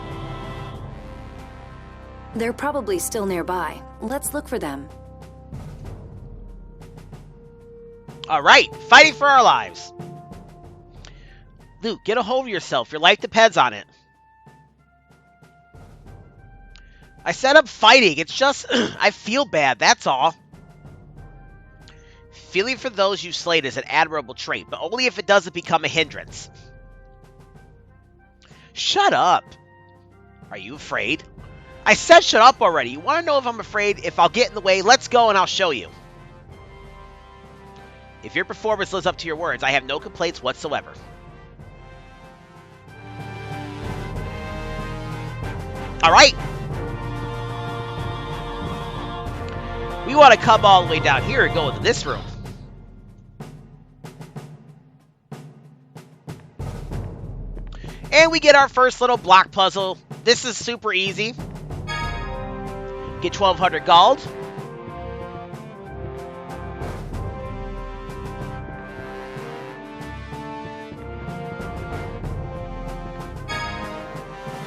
They're probably still nearby. Let's look for them. Alright, fighting for our lives. Luke, get a hold of yourself. Your life depends on it. I set up fighting. It's just, I feel bad, that's all. Feeling for those you slayed is an admirable trait, but only if it doesn't become a hindrance. Shut up. Are you afraid? I said shut up already. You want to know if I'm afraid? If I'll get in the way, let's go and I'll show you. If your performance lives up to your words, I have no complaints whatsoever. Alright. We want to come all the way down here and go into this room. And we get our first little block puzzle. This is super easy. Get 1,200 gold.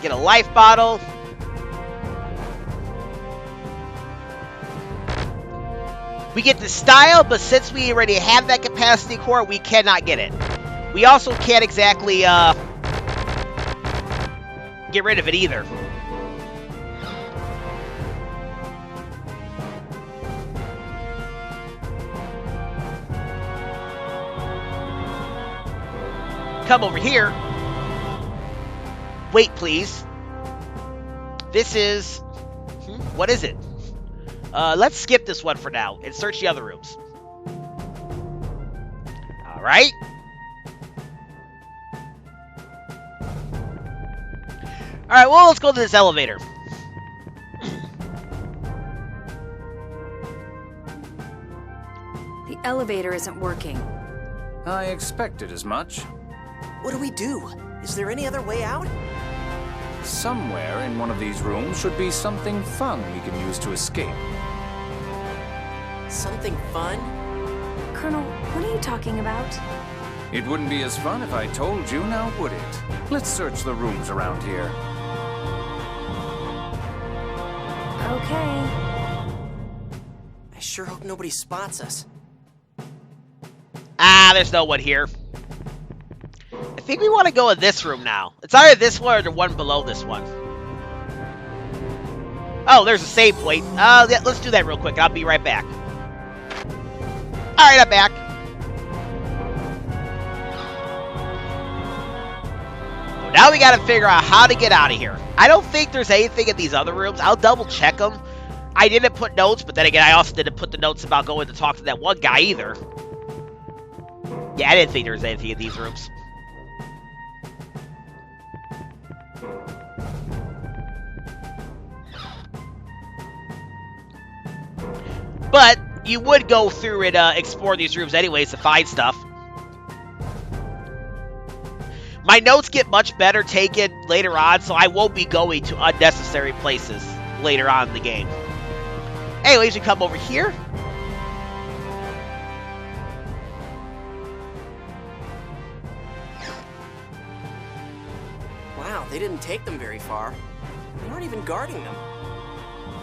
Get a life bottle. We get the style, but since we already have that capacity core, we cannot get it. We also can't exactly get rid of it either. Come over here. Wait, please. This is... what is it? Let's skip this one for now and search the other rooms. Alright. Alright, well, let's go to this elevator. The elevator isn't working. I expected as much. What do we do? Is there any other way out? Somewhere in one of these rooms should be something fun we can use to escape. Something fun? Colonel, what are you talking about? It wouldn't be as fun if I told you, now would it? Let's search the rooms around here. Okay. I sure hope nobody spots us. Ah, there's no one here. I think we want to go in this room now. It's either this one or the one below this one. Oh, there's a save point. Yeah, let's do that real quick. I'll be right back. Alright, I'm back. Oh, now we gotta figure out how to get out of here. I don't think there's anything in these other rooms. I'll double check them. I didn't put notes, but then again, I also didn't put the notes about going to talk to that one guy either. Yeah, I didn't think there was anything in these rooms. But you would go through and explore these rooms anyways to find stuff. My notes get much better taken later on, so I won't be going to unnecessary places later on in the game. Anyways, we come over here. Wow, they didn't take them very far. They aren't even guarding them.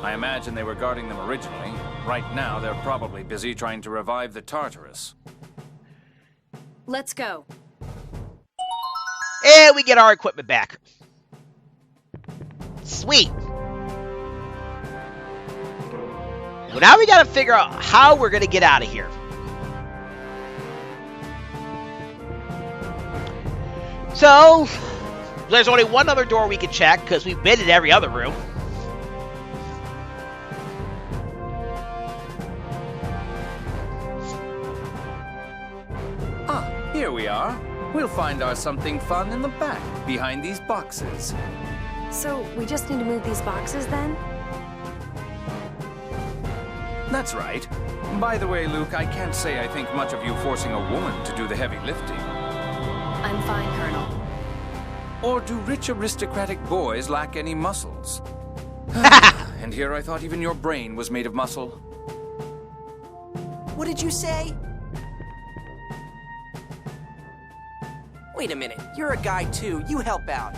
I imagine they were guarding them originally. Right now, they're probably busy trying to revive the Tartarus. Let's go. And we get our equipment back. Sweet. Well, now we gotta figure out how we're gonna get out of here. So, there's only one other door we can check, because we've been in every other room. Here we are. We'll find our something fun in the back, behind these boxes. So, we just need to move these boxes then? That's right. By the way, Luke, I can't say I think much of you forcing a woman to do the heavy lifting. I'm fine, Colonel. Or do rich aristocratic boys lack any muscles? And here I thought even your brain was made of muscle. What did you say? Wait a minute, you're a guy too. You help out.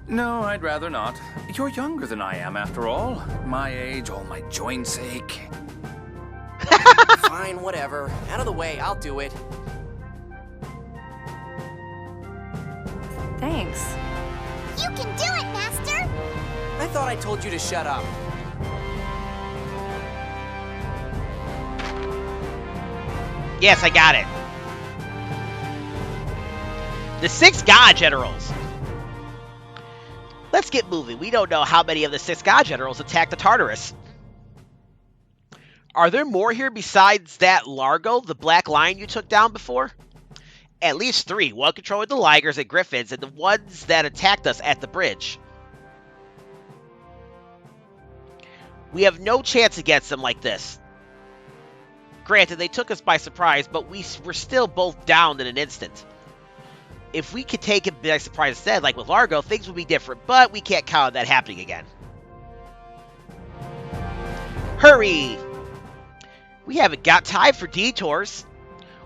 No, I'd rather not. You're younger than I am, after all. My age, all my joints ache. Fine, whatever. Out of the way, I'll do it. Thanks. You can do it, Master! I thought I told you to shut up. Yes, I got it. The 6 God Generals. Let's get moving. We don't know how many of the 6 God Generals attacked the Tartarus. Are there more here besides that Largo, the black lion you took down before? At least 3. One controlling the Ligers and Griffins, and the ones that attacked us at the bridge. We have no chance against them like this. Granted, they took us by surprise, but we were still both down in an instant. If we could take it by surprise instead, like with Largo, things would be different, but we can't count on that happening again. Hurry! We haven't got time for detours.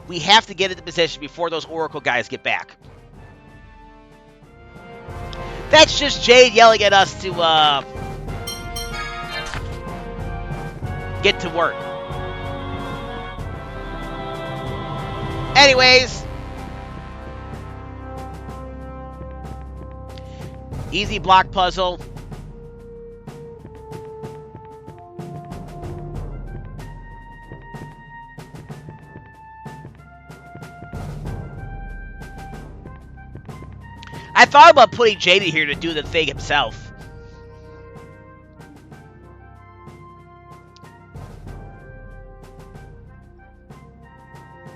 We have to get into position before those Oracle guys get back. That's just Jade yelling at us to, get to work. Anyways. Easy block puzzle. I thought about putting Jade here to do the thing himself.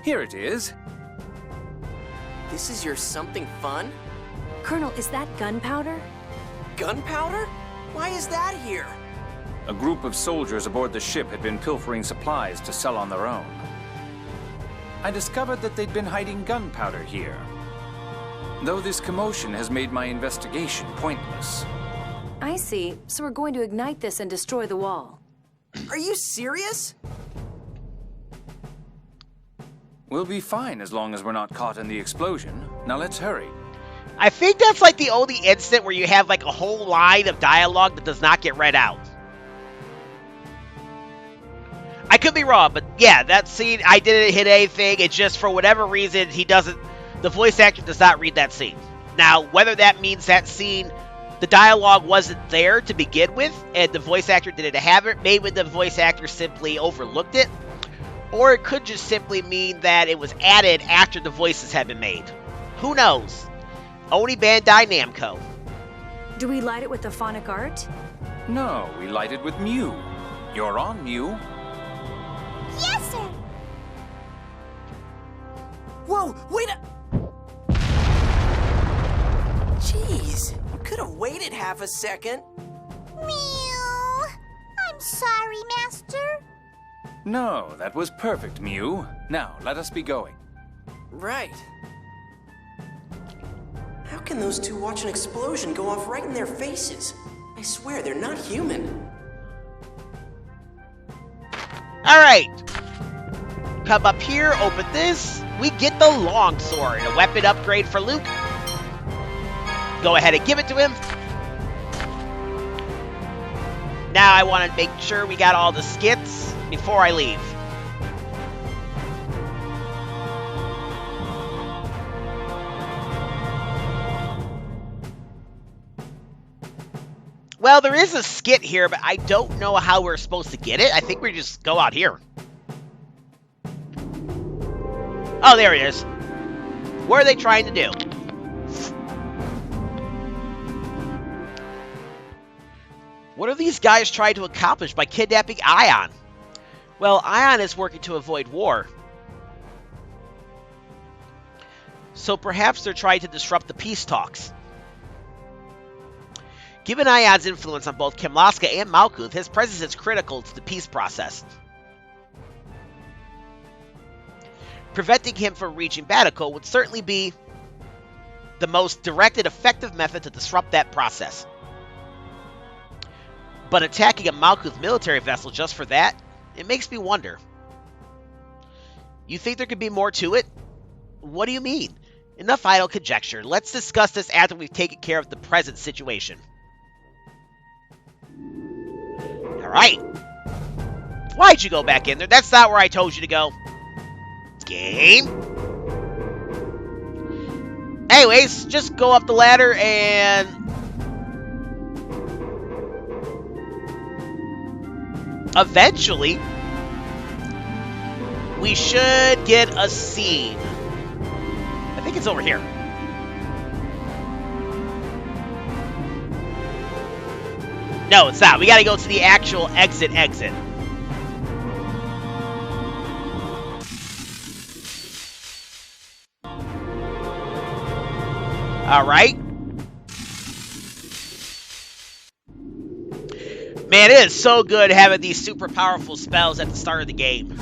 Here it is. This is your something fun? Colonel, is that gunpowder? Gunpowder? Why is that here? A group of soldiers aboard the ship had been pilfering supplies to sell on their own. I discovered that they'd been hiding gunpowder here. Though this commotion has made my investigation pointless. I see. So we're going to ignite this and destroy the wall. Are you serious? We'll be fine as long as we're not caught in the explosion. Now let's hurry. I think that's like the only instant where you have like a whole line of dialogue that does not get read out. I could be wrong, but yeah, that scene, I didn't hit anything. It's just for whatever reason, the voice actor does not read that scene. Now, whether that means that scene, the dialogue wasn't there to begin with, and the voice actor didn't have it, maybe the voice actor simply overlooked it, or it could just simply mean that it was added after the voices had been made. Who knows? Only Bandai Namco. Do we light it with the phonic art? No, we light it with Mieu. You're on, Mieu. Yes, sir! Whoa, wait a... Jeez, you could have waited half a second. Mew! I'm sorry, Master. No, that was perfect, Mieu. Now, let us be going. Right. How can those two watch an explosion go off right in their faces? I swear, they're not human. Alright. Come up here, open this. We get the longsword, a weapon upgrade for Luke. Go ahead and give it to him. Now I want to make sure we got all the skits before I leave. Well, there is a skit here, but I don't know how we're supposed to get it. I think we just go out here. Oh, there it is. What are they trying to do? What are these guys trying to accomplish by kidnapping Ion? Well, Ion is working to avoid war. So perhaps they're trying to disrupt the peace talks. Given Ion's influence on both Kimlasca and Malkuth, his presence is critical to the peace process. Preventing him from reaching Batico would certainly be the most direct and effective method to disrupt that process. But attacking a Malkuth military vessel just for that, it makes me wonder. You think there could be more to it? What do you mean? Enough idle conjecture. Let's discuss this after we've taken care of the present situation. Alright. Why'd you go back in there? That's not where I told you to go. Game. Anyways, just go up the ladder and... eventually, we should get a scene. I think it's over here. No, it's not. We gotta go to the actual exit. Alright. Man, it is so good having these super powerful spells at the start of the game.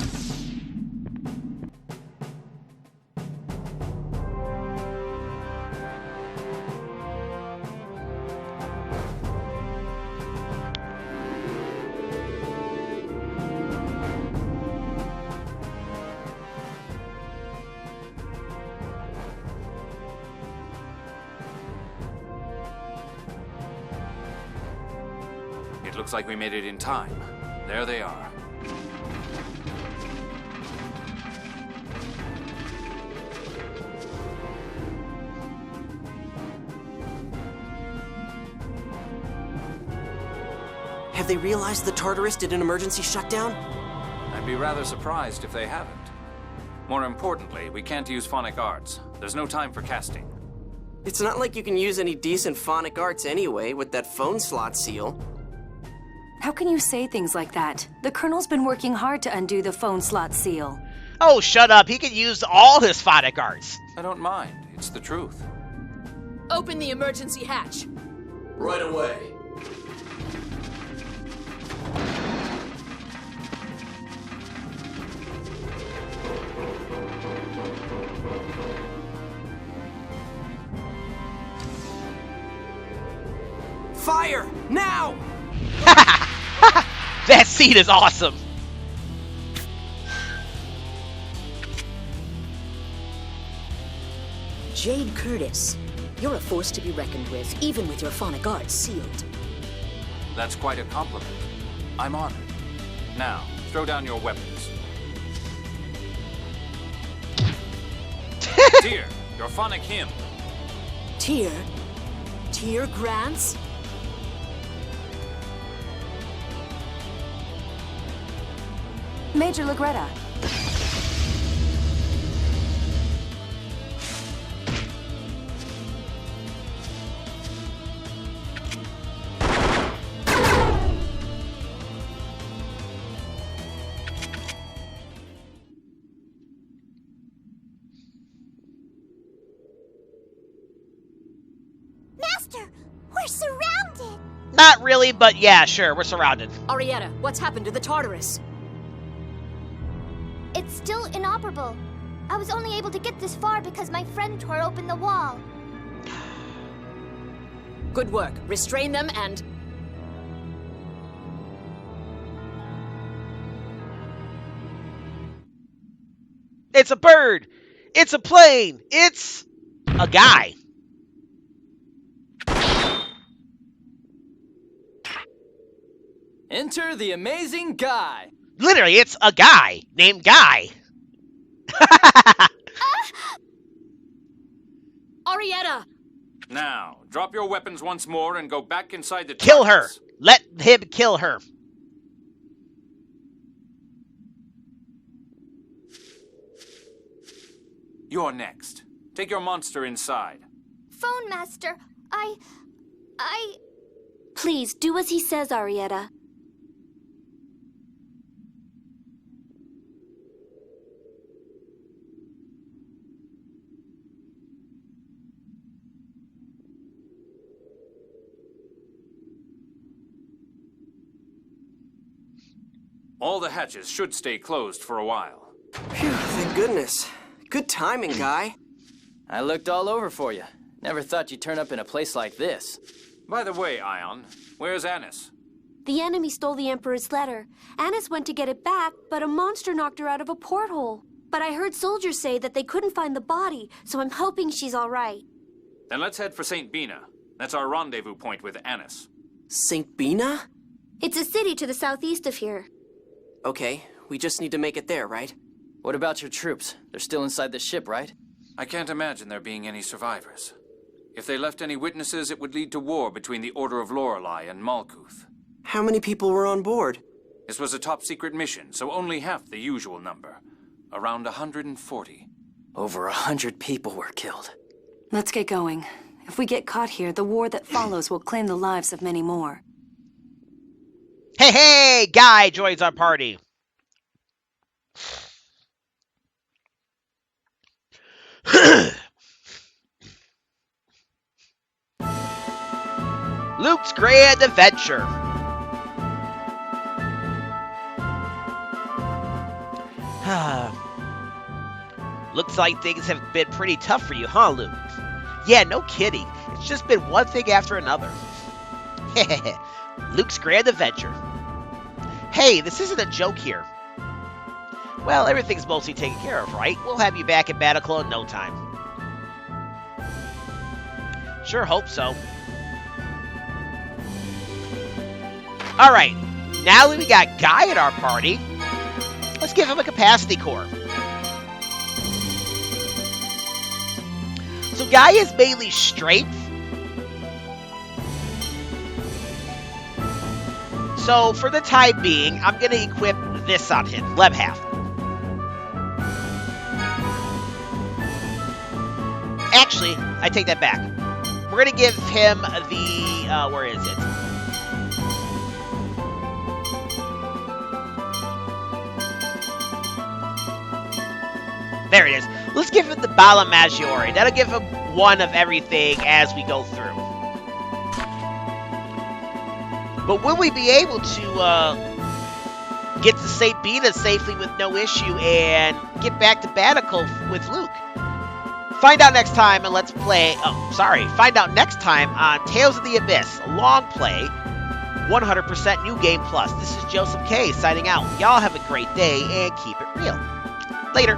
It looks like we made it in time. There they are. Have they realized the Tartarus did an emergency shutdown? I'd be rather surprised if they haven't. More importantly, we can't use phonic arts. There's no time for casting. It's not like you can use any decent phonic arts anyway with that phone slot seal. How can you say things like that? The Colonel's been working hard to undo the phone slot seal. Oh, shut up. He could use all his phonic arts. I don't mind. It's the truth. Open the emergency hatch. Right away. Fire! Now! That scene is awesome. Jade Curtiss, you're a force to be reckoned with, even with your phonic arts sealed. That's quite a compliment. I'm honored. Now, throw down your weapons. Tyr, your phonic hymn. Tyr? Tyr grants? Major Lagretta. Master, we're surrounded! Not really, but yeah, sure, we're surrounded. Arietta, what's happened to the Tartarus? It's still inoperable. I was only able to get this far because my friend tore open the wall. Good work. Restrain them and... It's a bird! It's a plane! It's a guy. Enter the amazing Guy. Literally, it's a guy named Guy. Arietta! Now, drop your weapons once more and go back inside the Kill her! Tartarus. Let him kill her. You're next. Take your monster inside. Phone Master, I... Please, do as he says, Arietta. All the hatches should stay closed for a while. Phew, thank goodness. Good timing, Guy. I looked all over for you. Never thought you'd turn up in a place like this. By the way, Ion, where's Annis? The enemy stole the Emperor's letter. Annis went to get it back, but a monster knocked her out of a porthole. But I heard soldiers say that they couldn't find the body, so I'm hoping she's all right. Then let's head for St. Bina. That's our rendezvous point with Annis. St. Bina? It's a city to the southeast of here. Okay, we just need to make it there, right? What about your troops? They're still inside the ship, right? I can't imagine there being any survivors. If they left any witnesses, it would lead to war between the Order of Lorelei and Malkuth. How many people were on board? This was a top-secret mission, so only half the usual number. Around 140. Over 100 people were killed. Let's get going. If we get caught here, the war that follows will claim the lives of many more. Hey, hey! Guy joins our party. Luke's grand adventure. Looks like things have been pretty tough for you, huh, Luke? Yeah, no kidding. It's just been one thing after another. Luke's grand adventure. Hey, this isn't a joke here. Well, everything's mostly taken care of, right? We'll have you back at Bataclan in no time. Sure hope so. Alright, now that we got Guy at our party, let's give him a capacity core. So Guy is mainly strength. So for the time being, I'm going to equip this on him, Lebhalf. Actually, I take that back. We're going to give him the, where is it? There it is. Let's give him the Bala Maggiore. That'll give him one of everything as we go through. But will we be able to get to St. Bina safely with no issue and get back to Bataclan with Luke? Find out next time and let's play... Find out next time on Tales of the Abyss, a long play, 100% New Game Plus. This is Joseph K. signing out. Y'all have a great day and keep it real. Later.